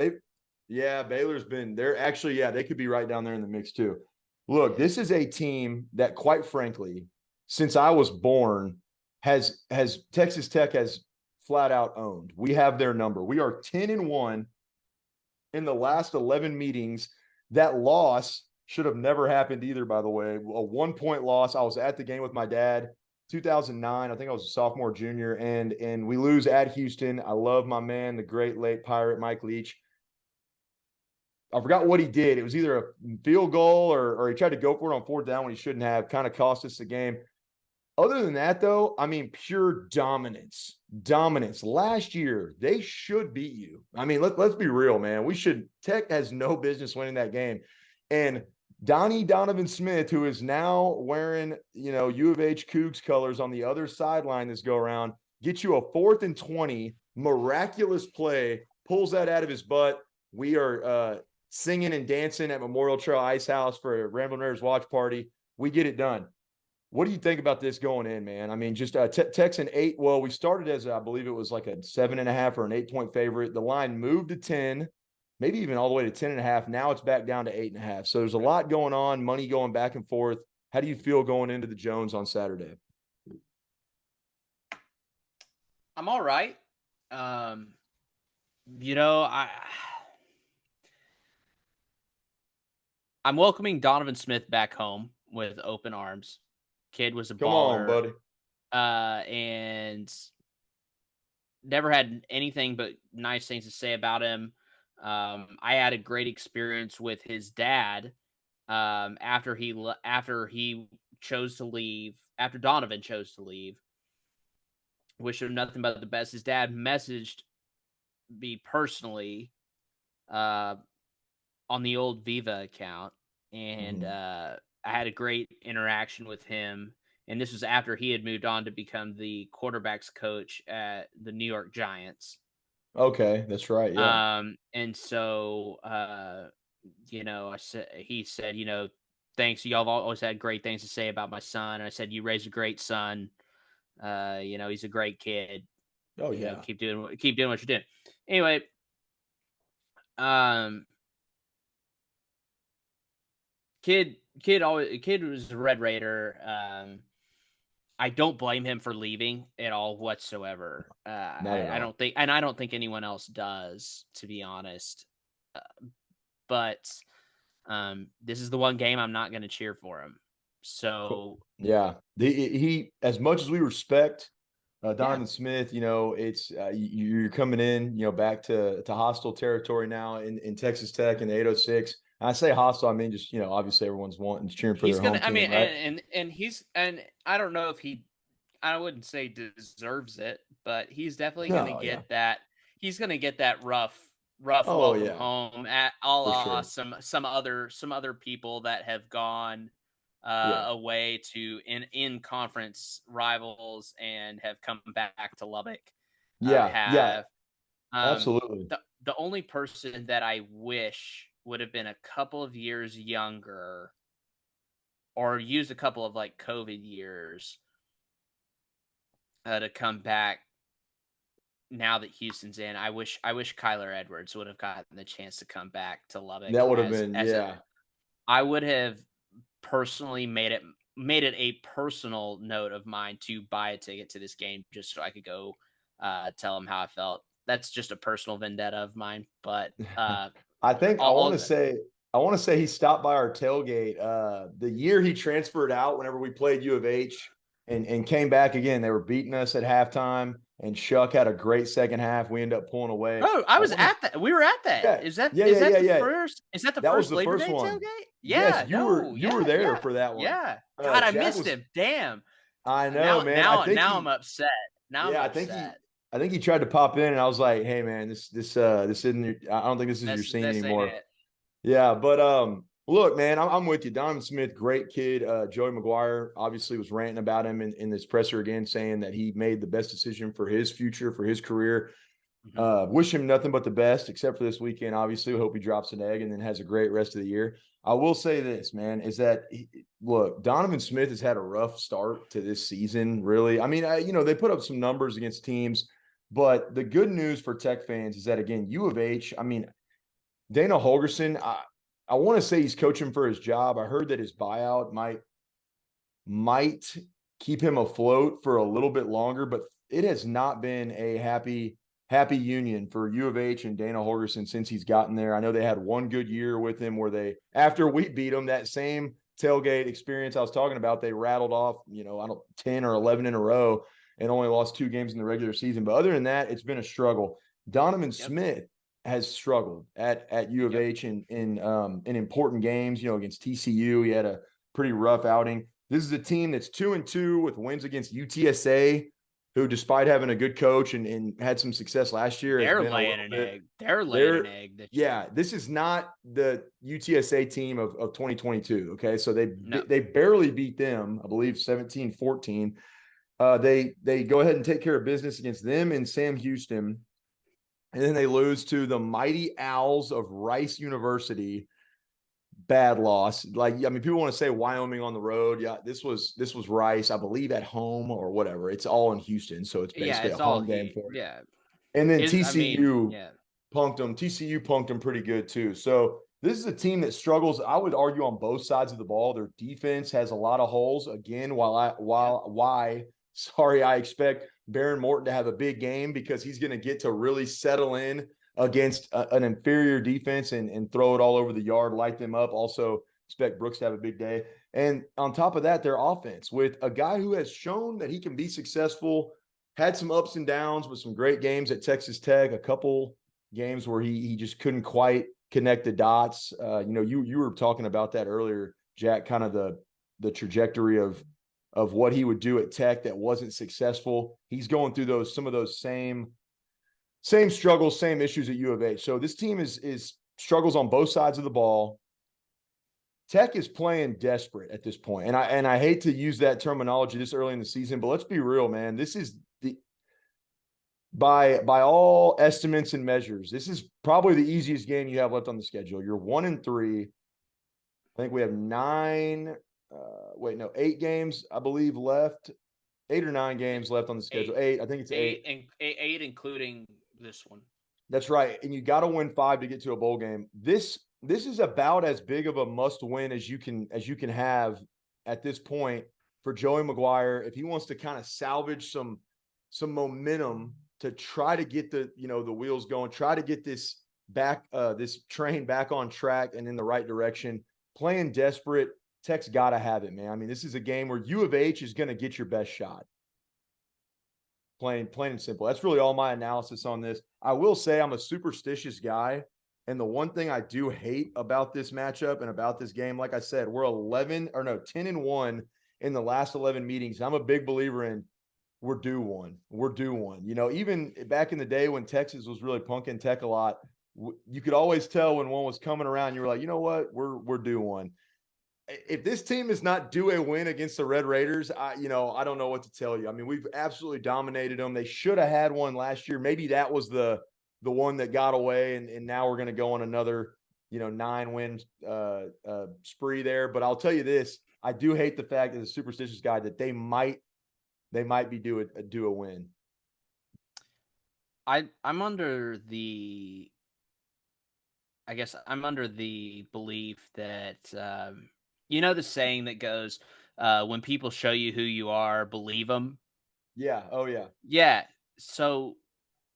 Baylor's been there. Actually, yeah, they could be right down there in the mix too. Look, this is a team that, quite frankly, since I was born, has Texas Tech has flat out owned. We have their number. We are 10-1 in the last 11 meetings. That loss should have never happened either, by the way. A 1-point loss. I was at the game with my dad, 2009. I think I was a sophomore, junior, and we lose at Houston. I love my man, the great late Pirate Mike Leach. I forgot what he did. It was either a field goal or he tried to go for it on 4th down when he shouldn't have. Kind of cost us the game. Other than that, though, I mean, pure dominance. Last year, they should beat you. I mean, let's be real, man. Tech has no business winning that game. And Donnie Donovan Smith, who is now wearing, U of H Cougs colors on the other sideline this go around, gets you a 4th and 20, miraculous play, pulls that out of his butt. We are singing and dancing at Memorial Trail Ice House for a Ramblin' Raiders watch party. We get it done. What do you think about this going in, man? I mean, just Texan 8. Well, we started as, I believe it was like a 7.5 or an 8-point favorite. The line moved to 10, maybe even all the way to 10.5. Now it's back down to 8.5. So there's a lot going on, money going back and forth. How do you feel going into the Jones on Saturday? I'm all right. You know, I'm welcoming Donovan Smith back home with open arms. Kid was a Come on, baller, buddy. and never had anything but nice things to say about him. I had a great experience with his dad after he chose to leave. After Donovan chose to leave, wish him nothing but the best. His dad messaged me personally uh, on the old Viva account, and I had a great interaction with him. And this was after he had moved on to become the quarterbacks coach at the New York Giants. Okay, that's right. Yeah. And so, he said, thanks. Y'all have always had great things to say about my son. And I said, you raised a great son. He's a great kid. Oh, yeah. Keep doing what you're doing. Anyway, um, kid was a Red Raider. I don't blame him for leaving at all whatsoever. Not at I all. don't think anyone else does, to be honest. But this is the one game I'm not going to cheer for him. So Yeah. He, as much as we respect yeah, Donovan Smith, it's you're coming in, back to hostile territory now in Texas Tech in the 806. And I say hostile, I mean just obviously everyone's wanting cheering for he's their gonna. home I team, mean, right? and I don't know if I wouldn't say deserves it, but he's definitely going to No, yeah. get that. He's going to get that rough Oh welcome yeah, home at a for la sure. some other people that have gone Yeah, away to in conference rivals and have come back to Lubbock. yeah, yeah, Have absolutely. the only person that I wish would have been a couple of years younger or used a couple of like COVID years to come back now that Houston's in. I wish Kyler Edwards would have gotten the chance to come back to Lubbock That would have as been, as a yeah. I would have personally made it a personal note of mine to buy a ticket to this game just so I could go tell him how I felt. That's just a personal vendetta of mine, but I think all I want to say he stopped by our tailgate the year he transferred out whenever we played U of H and came back again. They were beating us at halftime and Shuck had a great second half. We ended up pulling away. Oh, I I was want to at that. We were at that. yeah. Is that Yeah, is yeah, that yeah, the yeah. first is that the That was first the Labor first Day one. tailgate? Yes, Yeah, no, you were yeah, there yeah, for that one. yeah. God, I Jack missed was him. Damn. I know, Now man. now now I'm upset. Now I'm Yeah, upset. I think he tried to pop in and I was like, "Hey man, this isn't I don't think this is your scene This ain't anymore." it. Yeah, but look, man, I'm with you. Donovan Smith, great kid. Joey McGuire obviously was ranting about him in this presser again, saying that he made the best decision for his future, for his career. Mhm. Wish him nothing but the best, except for this weekend. Obviously, we hope he drops an egg and then has a great rest of the year. I will say this, man, is that look, Donovan Smith has had a rough start to this season. Really, I mean, they put up some numbers against teams, but the good news for Tech fans is that again, U of H. I mean, Dana Holgerson. I want to say he's coaching for his job. I heard that his buyout might keep him afloat for a little bit longer, but it has not been a happy union for U of H and Dana Holgerson since he's gotten there. I know they had one good year with him where they after we beat them that same tailgate experience I was talking about, they rattled off, I don't 10 or 11 in a row and only lost 2 games in the regular season. But other than that, it's been a struggle. Donovan Yep. Smith has struggled at U of Yep. H in important games, against TCU. He had a pretty rough outing. This is a team that's 2-2 with wins against UTSA, who, despite having a good coach and had some success last year, has They're been a laying little an bit. egg. They're laying an They're egg this yeah. year. This is not the UTSA team of 2022. Okay, so No. they barely beat them, I believe 17-14. They go ahead and take care of business against them and Sam Houston. and then they lose to the Mighty Owls of Rice University. Bad loss. Like, I mean, people want to say Wyoming on the road. Yeah, this was Rice, I believe, at home or whatever. It's all in Houston, so it's Yeah, basically a it's all home game he. for it. Yeah, And then is I mean, TCU yeah, punked them. TCU punked them pretty good too. So this is a team that struggles. I would argue on both sides of the ball. Their defense has a lot of holes. Again, yeah. sorry, I expect Baron Morton to have a big game because he's going to get to really settle in against an inferior defense and throw it all over the yard, light them up. Also expect Brooks to have a big day. And on top of that, their offense with a guy who has shown that he can be successful, had some ups and downs with some great games at Texas Tech, a couple games where he just couldn't quite connect the dots. You were talking about that earlier, Jack, kind of the trajectory of what he would do at Tech that wasn't successful. He's going through some of those same struggles, same issues at U of H. So this team is struggles on both sides of the ball. Tech is playing desperate at this point. And I hate to use that terminology this early in the season, but let's be real, man. This is the by all estimates and measures, this is probably the easiest game you have left on the schedule. You're 1-3. I think we have 8 games, I believe, left. 8 or 9 games left on the schedule. 8. I think it's 8. Eight, including this one. That's right. And you got to win 5 to get to a bowl game. This is about as big of a must win as you can have at this point for Joey McGuire if he wants to kind of salvage some momentum to try to get the wheels going, try to get this train back on track and in the right direction. Playing desperate, Tech's got to have it, man. I mean, this is a game where U of H is going to get your best shot. Plain and simple. That's really all my analysis on this. I will say I'm a superstitious guy. And the one thing I do hate about this matchup and about this game, like I said, we're 10-1 in the last 11 meetings. I'm a big believer in we're due one. We're due one. Even back in the day when Texas was really punking Tech a lot, you could always tell when one was coming around. You were like, you know what? We're due one. If this team is not due a win against the Red Raiders, I don't know what to tell you. I mean, we've absolutely dominated them. They should have had one last year. Maybe that was the one that got away, and now we're going to go on another 9-win spree there. But I'll tell you this: I do hate the fact, as a superstitious guy, that they might be due a win. I'm under the. I guess I'm under the belief that the saying that goes, "When people show you who you are, believe them." Yeah. Oh yeah. Yeah. So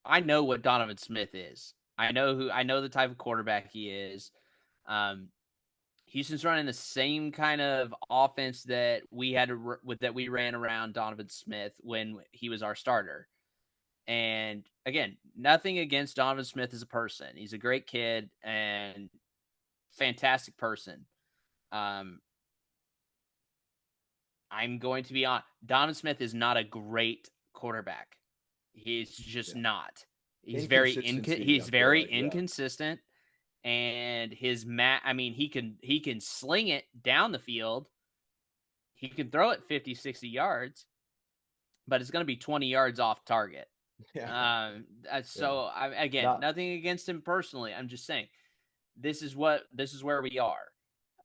I know what Donovan Smith is. I know the type of quarterback he is. Um, Houston's running the same kind of offense that we had that we ran around Donovan Smith when he was our starter. And again, nothing against Donovan Smith as a person. He's a great kid and fantastic person. I'm going to be on. Donovan Smith is not a great quarterback. He's just not. He's very Inconsistency, I feel like, yeah. inconsistent, and he can sling it down the field. He can throw it 50, 60 yards, but it's going to be 20 yards off target. Yeah. Nothing against him personally. I'm just saying this is where we are.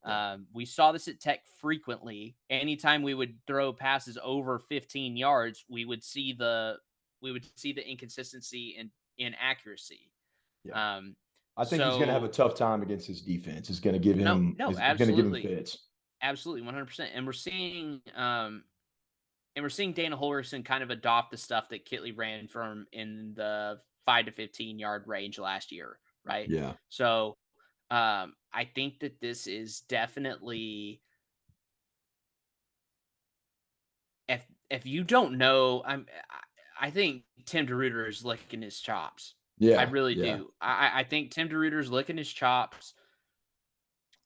Yeah. We saw this at Tech frequently. Anytime we would throw passes over 15 yards, we would see the inconsistency and inaccuracy. Yeah. I think he's going to have a tough time against his defense. It's going to give him going to give him fits. Absolutely, 100%. And we're seeing Dana Holgorsen kind of adopt the stuff that Kitley ran from in the 5 to 15 yard range last year, right? Yeah. So I think that this is definitely, if you don't know, I think Tim DeRuyter is licking his chops. Yeah, I really do. I think Tim DeRuyter is licking his chops.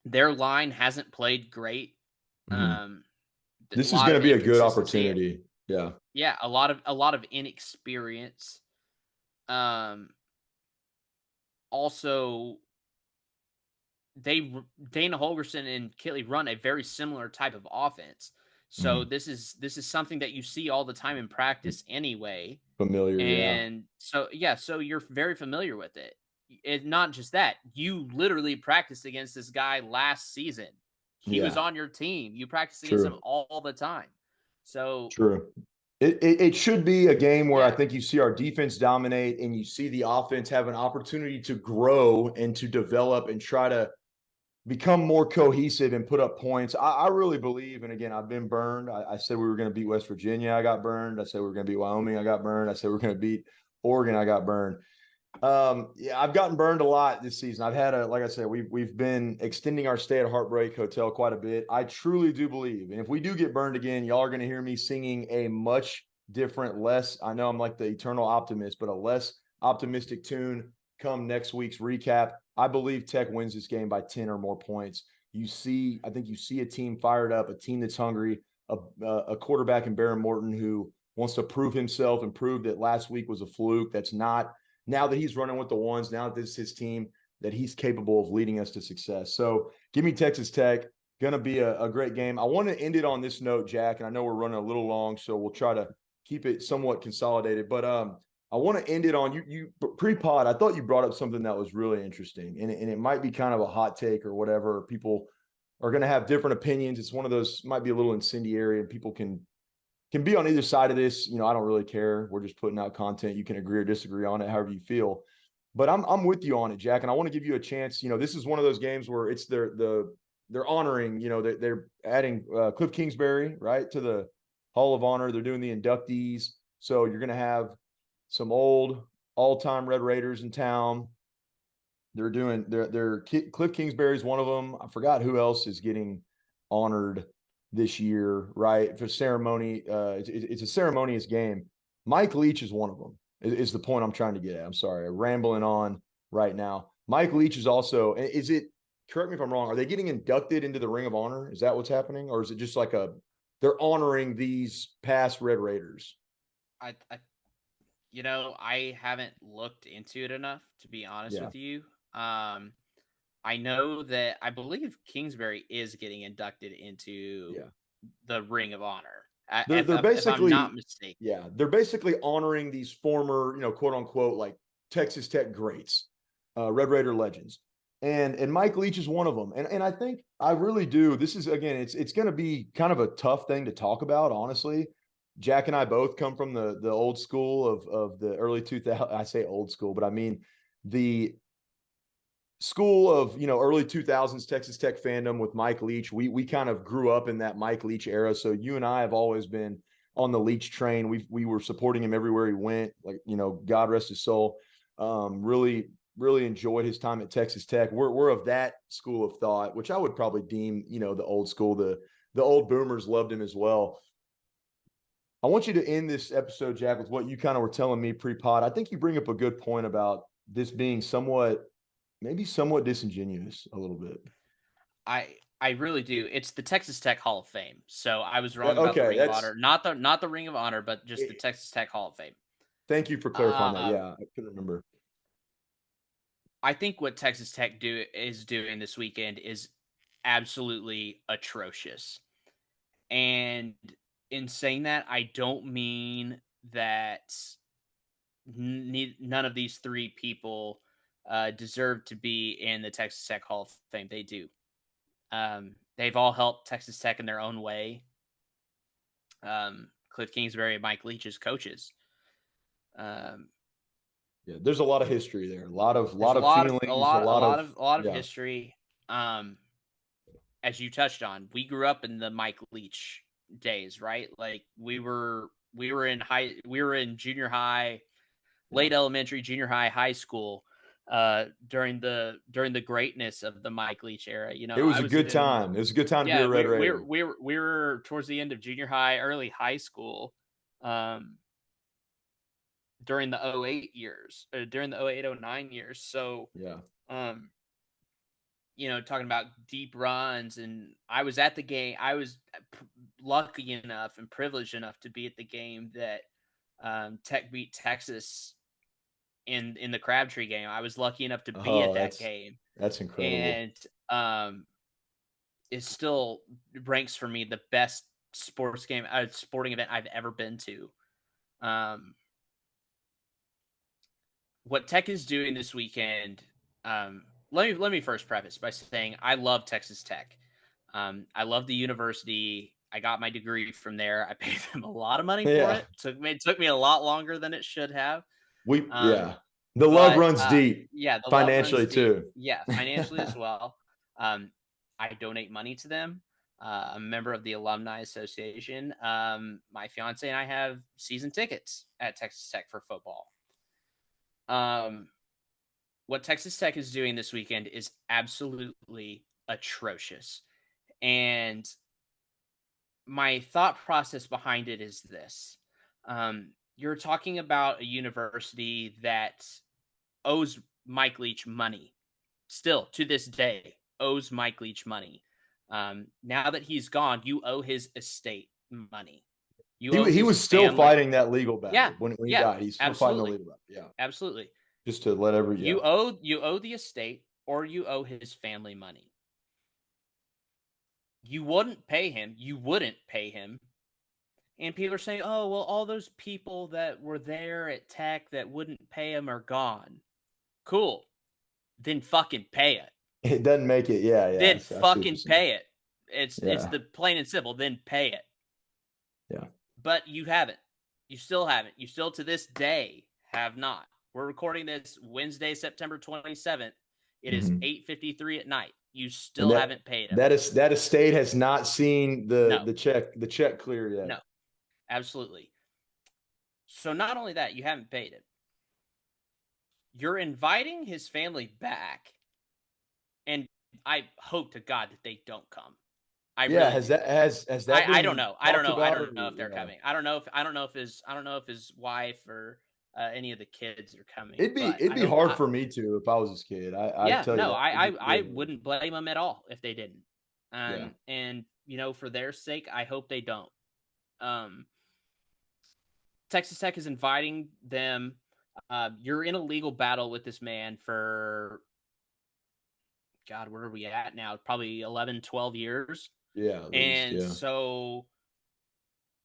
Their line hasn't played great. Mm-hmm. This is going to be a good opportunity. Yeah. Yeah, a lot of inexperience. Also, Dana Holgorsen and Kitley run a very similar type of offense. So this is something that you see all the time in practice anyway. Familiar, yeah. And so, yeah, so you're very familiar with it. It's not just that, you literally practiced against this guy last season. He was Yeah, on your team. You practice against him true. all the time. So, True. It should be a game where I yeah, think you see our defense dominate and you see the offense have an opportunity to grow and to develop and try to become more cohesive and put up points. I really believe, and again, I've been burned. I said we were going to beat West Virginia. I got burned. I said we were going to beat Wyoming. I got burned. I said we are going to beat Oregon. I got burned. Yeah, I've gotten burned a lot this season. I've had like I said, we've been extending our stay at Heartbreak Hotel quite a bit. I truly do believe, and if we do get burned again, y'all are going to hear me singing a much different, less. I know I'm like the eternal optimist, but a less optimistic tune come next week's recap. I believe Tech wins this game by 10 or more points. I think you see a team fired up, a team that's hungry, a quarterback in Baron Morton who wants to prove himself and prove that last week was a fluke. That's not now that he's running with the ones, now that this is his team, that he's capable of leading us to success. So give me Texas Tech. Going to be a great game. I want to end it on this note, Jack, and I know we're running a little long, so we'll try to keep it somewhat consolidated. But I want to end it on you pre-pod. I thought you brought up something that was really interesting, and it might be kind of a hot take or whatever. People are going to have different opinions. It's one of those might be a little incendiary, and people can be on either side of this. I don't really care. We're just putting out content. You can agree or disagree on it, however you feel. But I'm with you on it, Jack, and I want to give you a chance. This is one of those games where it's they're honoring. They're adding Cliff Kingsbury right to the Hall of Honor. They're doing the inductees, so you're going to have some old all-time Red Raiders in town. They're Cliff Kingsbury's one of them. I forgot who else is getting honored this year, right? For ceremony, it's a ceremonious game. Mike Leach is one of them. Is the point I'm trying to get at? I'm sorry, I'm rambling on right now. Mike Leach is also. Is it? Correct me if I'm wrong. Are they getting inducted into the Ring of Honor? Is that what's happening, or is it just like they're honoring these past Red Raiders? I I haven't looked into it enough to be honest Yeah, with you. I know that I believe Kingsbury is getting inducted into yeah. the Ring of Honor. They're If I'm not basically mistaken. they're basically honoring these former, quote unquote, like Texas Tech greats, Red Raider legends. And Mike Leach is one of them. And I think I really do. This is again, it's going to be kind of a tough thing to talk about, honestly. Jack and I both come from the old school of the early 2000s. I say old school, but I mean the school of early 2000s Texas Tech fandom with Mike Leach. We kind of grew up in that Mike Leach era, so you and I have always been on the Leach train. We were supporting him everywhere he went. Like God rest his soul. Really enjoyed his time at Texas Tech. We're of that school of thought, which I would probably deem the old school. The old boomers loved him as well. I want you to end this episode, Jack, with what you kind of were telling me pre-pod. I think you bring up a good point about this being maybe somewhat disingenuous a little bit. I really do. It's the Texas Tech Hall of Fame. So I was Yeah, wrong about the okay, Ring of that's Honor, not the Ring of Honor, but just the it, Texas Tech Hall of Fame. thank you for clarifying that. Um, Yeah, I couldn't remember. I think what Texas Tech is doing this weekend is absolutely atrocious. And in saying that, I don't mean that none of these three people deserve to be in the Texas Tech Hall of Fame. They do. They've all helped Texas Tech in their own way. Cliff Kingsbury and Mike Leach as coaches. Um, Yeah, there's a lot of history there. A lot of there's feelings, a lot of yeah. history. As you touched on, we grew up in the Mike Leach days, right? Like we were in junior high, Yeah. late elementary, junior high, high school, during the greatness of the Mike Leach era. It was I a was good in time. It was a good time to be yeah, a Red Raider. we were towards the end of junior high, early high school, um, during the '08 years, during the '08 '09 years. So, Yeah. um, talking about deep runs, and I was at the game. I was lucky enough and privileged enough to be at the game that Tech beat Texas in the Crabtree game. I was lucky enough to be Oh, at that game, that's incredible. and um, it still ranks for me the best sporting event I've ever been to. Um, what Tech is doing this weekend, let me first preface by saying I love Texas Tech. I love the university. I got my degree from there. I paid them a lot of money for Yeah. it. Took me a lot longer than it should have. Yeah. Um, The love but runs deep yeah, the love runs financially deep. too. Yeah, financially as well. I donate money to them. I'm a member of the Alumni Association. My fiance and I have season tickets at Texas Tech for football. Um, what Texas Tech is doing this weekend is absolutely atrocious. And my thought process behind it is this. You're talking about a university that owes Mike Leach money, still to this day, owes Mike Leach money. Now that he's gone, you owe his estate money. You owe He his was still family. fighting that legal Yeah, battle when he yeah, died. He's still fighting the absolutely, legal battle. Yeah. absolutely. Just to let every You owe the estate, or you owe his family money. You wouldn't pay him. You wouldn't pay him. And people are saying, "Oh, well, all those people that were there at Tech that wouldn't pay him are gone." Cool. Then fucking pay it. It doesn't make it. Yeah, yeah. Then I see what you're fucking saying. pay it. It's Yeah. the plain and simple. Then pay it. Yeah. But you haven't. You still haven't. You still to this day have not. We're recording this Wednesday, September 27th. It is Mhm. 8:53 at night. You And still haven't paid him. that estate has not seen No. the check clear yet. No. Absolutely. So not only that, you haven't paid him. You're inviting his family back, and I hope to God that they don't come. I Yeah, really has do. that I don't been know. I don't talked know. I about or don't know if they're yeah. coming. I don't know if his wife or any of the kids are coming. It'd But be I know. hard for me to if I was his kid. I'd Yeah, tell you no, that. I wouldn't blame them at all if they didn't. Yeah. And for their sake, I hope they don't. Um, Texas Tech is inviting them. You're in a legal battle with this man for God, where are we at now? Probably 11, 12 years. Yeah, at least, And yeah. so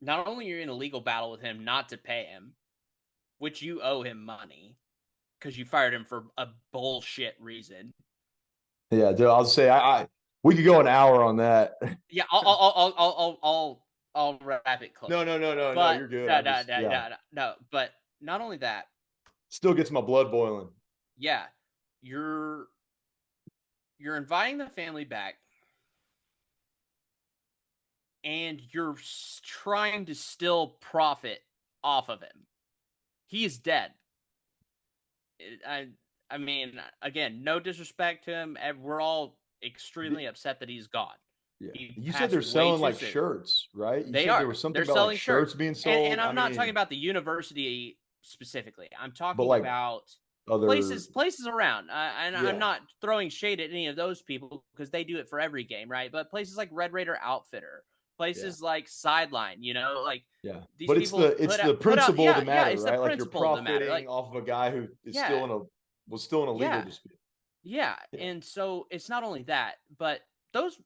not only are you in a legal battle with him not to pay him, which you owe him money because you fired him for a bullshit reason. Yeah, dude, I'll say I we could go an hour on that. Yeah, I'll wrap it close. No, But you're good. no, I no, just no, yeah. no, no, no. But not only that, Still gets my blood boiling. yeah, you're inviting the family back, and you're trying to still profit off of him. He is dead. I I mean, again, no disrespect to him. We're all extremely upset that he's gone. Yeah. He You said passed they're way selling too like soon. shirts, right? You They said there are. was something They're about like selling shirts shirts. being And sold. I I'm not talking mean, about the university specifically. I'm but talking like about other places around. And I'm yeah. not throwing shade at any of those people because they do it for every game, right? But places like Red Raider Outfitter, Yeah. places like Sideline, like Yeah. these But people it's the put out. principle of Yeah, the yeah, matter, it's the right? Like you're principle of the matter. profiting Like, off of a guy who is yeah, still in a legal yeah. dispute. Yeah, Yeah. and so it's not only that, but those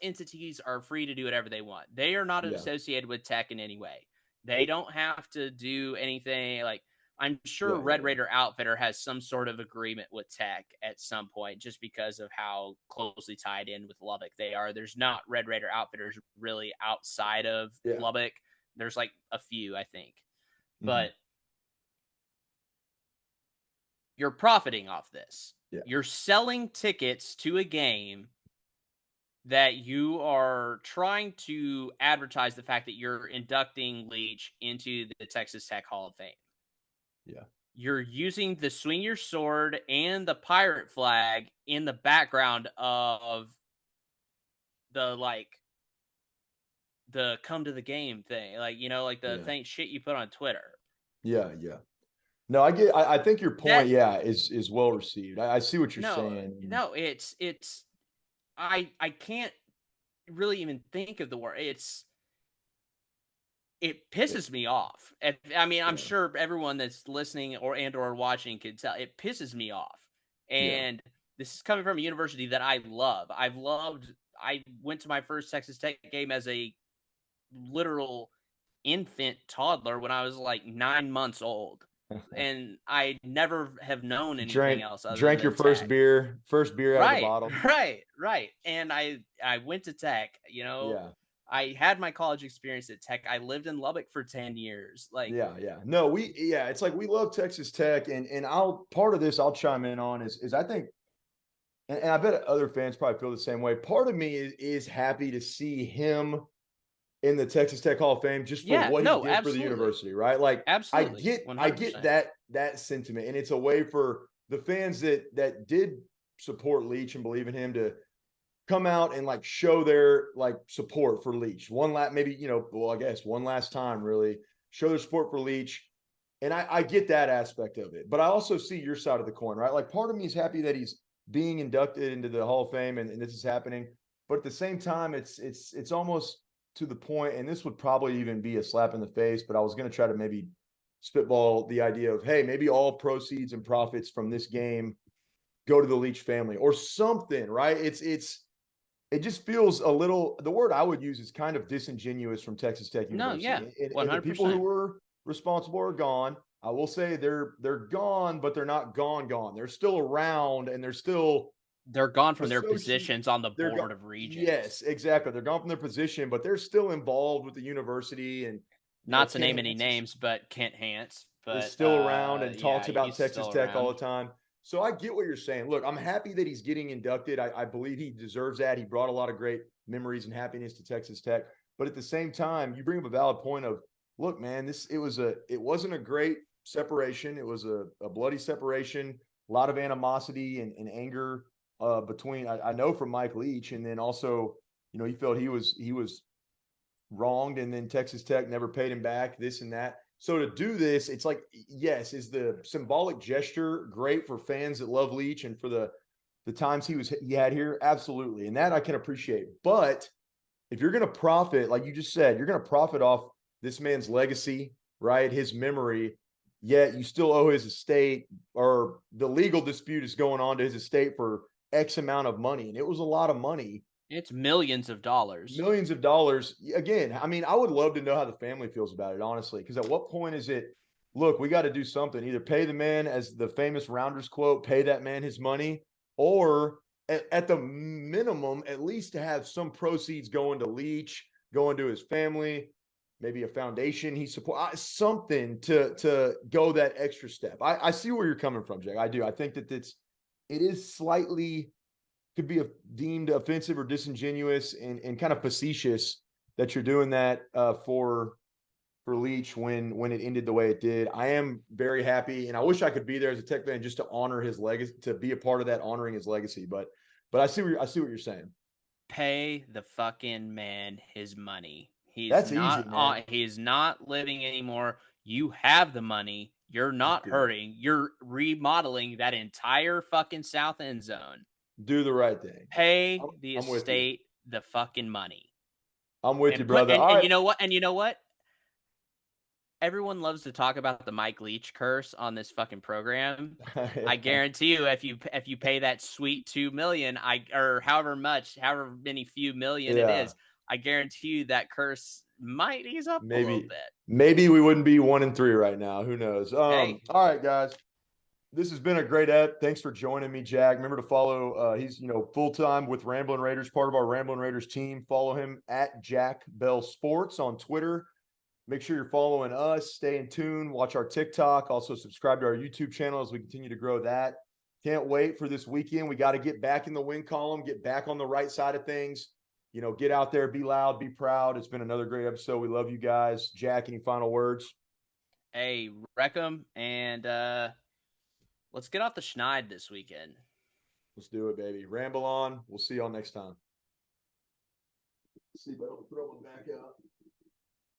entities are free to do whatever they want. They are not Yeah. associated with Tech in any way. They don't have to do anything. Like, I'm sure Yeah, yeah, Red yeah. Raider Outfitter has some sort of agreement with Tech at some point, just because of how closely tied in with Lubbock they are. There's not Red Raider Outfitters really outside of Yeah. Lubbock. There's like a few, I think, Mm-hmm. but you're profiting off this. Yeah. You're selling tickets to a game that you are trying to advertise the fact that you're inducting Leach into the Texas Tech Hall of Fame. Yeah. You're using the swing your sword and the pirate flag in the background of the the come to the game thing, like the Yeah. thing shit you put on Twitter. Yeah. Yeah. No, I think your point, That yeah, is well received. I see what you're no, saying. no, it's I can't really even think of the word. It pisses me off. I mean, I'm Yeah. sure everyone that's listening or watching can tell it pisses me off. Yeah. And this is coming from a university that I love. I went to my first Texas Tech game as a literal infant toddler when I was like 9 months old. and I never have known anything drank else other drank your than Tech. first beer out of the Right, bottle. right. And I went to Tech. You know, Yeah. I had my college experience at Tech. I lived in Lubbock for 10 years. Like, Yeah. No, it's like we love Texas Tech, and I'll part of this I'll chime in on is I think, and I bet other fans probably feel the same way. Part of me is happy to see him in the Texas Tech Hall of Fame just for yeah, what he no, did for the absolutely, university, right? Like absolutely, I get 100%. that sentiment, and it's a way for the fans that did support Leach and believe in him to come out and like show their like support for Leach. One last, maybe, well, I guess one last time, really show their support for Leach. And I get that aspect of it, but I also see your side of the coin, right? Like part of me is happy that he's being inducted into the Hall of Fame and this is happening. But at the same time, it's almost to the point, and this would probably even be a slap in the face, but I was going to try to maybe spitball the idea of, hey, maybe all proceeds and profits from this game go to the Leach family or something, right? It just feels a little, the word I would use is kind of disingenuous from Texas Tech No, University. yeah, And the people who 100%. were responsible are gone. I will say they're gone, but they're not gone. They're still around and they're still They're gone from their associate. positions on the They're board of regents. yes, exactly. They're gone from their position, but they're still involved with the university. And Not to Ken name any Hance names, but Kent Hance. is But still around and yeah, talks about he's Texas still Tech all around. the time. So I get what you're saying. Look, I'm happy that he's getting inducted. I believe he deserves that. He brought a lot of great memories and happiness to Texas Tech. But at the same time, you bring up a valid point of, look, man, it wasn't a great separation. It was a bloody separation, a lot of animosity and anger between I know from Mike Leach, and then also, he felt he was wronged, and then Texas Tech never paid him back, this and that. So to do this, it's like, yes, is the symbolic gesture great for fans that love Leach and for the times he had here? Absolutely. And that I can appreciate. But if you're going to profit, like you just said, you're going to profit off this man's legacy, right? His memory, yet you still owe his estate, or the legal dispute is going on to his estate for X amount of money. And it was a lot of money, It's millions of dollars. millions of dollars. Again, I mean, I would love to know how the family feels about it, honestly, because at what point is it, look, we got to do something. Either pay the man, as the famous Rounders quote, pay that man his money, or at the minimum, at least to have some proceeds going to Leach, going to his family, maybe a foundation he support, something to go that extra step. I see where you're coming from, Jack. I do. I think that it is slightly, could be deemed offensive or disingenuous and kind of facetious that you're doing that for Leach when it ended the way it did. I am very happy, and I wish I could be there as a Tech fan just to honor his legacy, to be a part of that, honoring his legacy. But I see what you're saying. Pay the fucking man his money. That's easy, man. He's not living anymore. You have the money. You're Just not do it. hurting. You're remodeling that entire fucking south end zone. Do the right thing. Pay I'm, the I'm with you. estate the fucking money. I'm with you, And put brother. All and right. you know what? And you know what? Everyone loves to talk about the Mike Leach curse on this fucking program. I guarantee you, if you pay that sweet 2 million, or however many few million it Yeah. is, I guarantee you that curse might ease up a little Maybe bit. maybe we wouldn't be 1-3 right now. Who knows? Hey, All right, guys. This has been a great ep. Thanks for joining me, Jack. Remember to follow. He's full time with Ramblin Raiders, part of our Ramblin Raiders team. Follow him at Jack Bell Sports on Twitter. Make sure you're following us. Stay in tune. Watch our TikTok. Also subscribe to our YouTube channel as we continue to grow that. Can't wait for this weekend. We got to get back in the win column, get back on the right side of things. Get out there, be loud, be proud. It's been another great episode. We love you guys. Jack, any final words? hey, wreck 'em, and let's get off the schneid this weekend. Let's do it, baby. Ramble on. We'll see y'all next time. See, but I'll throw them back out.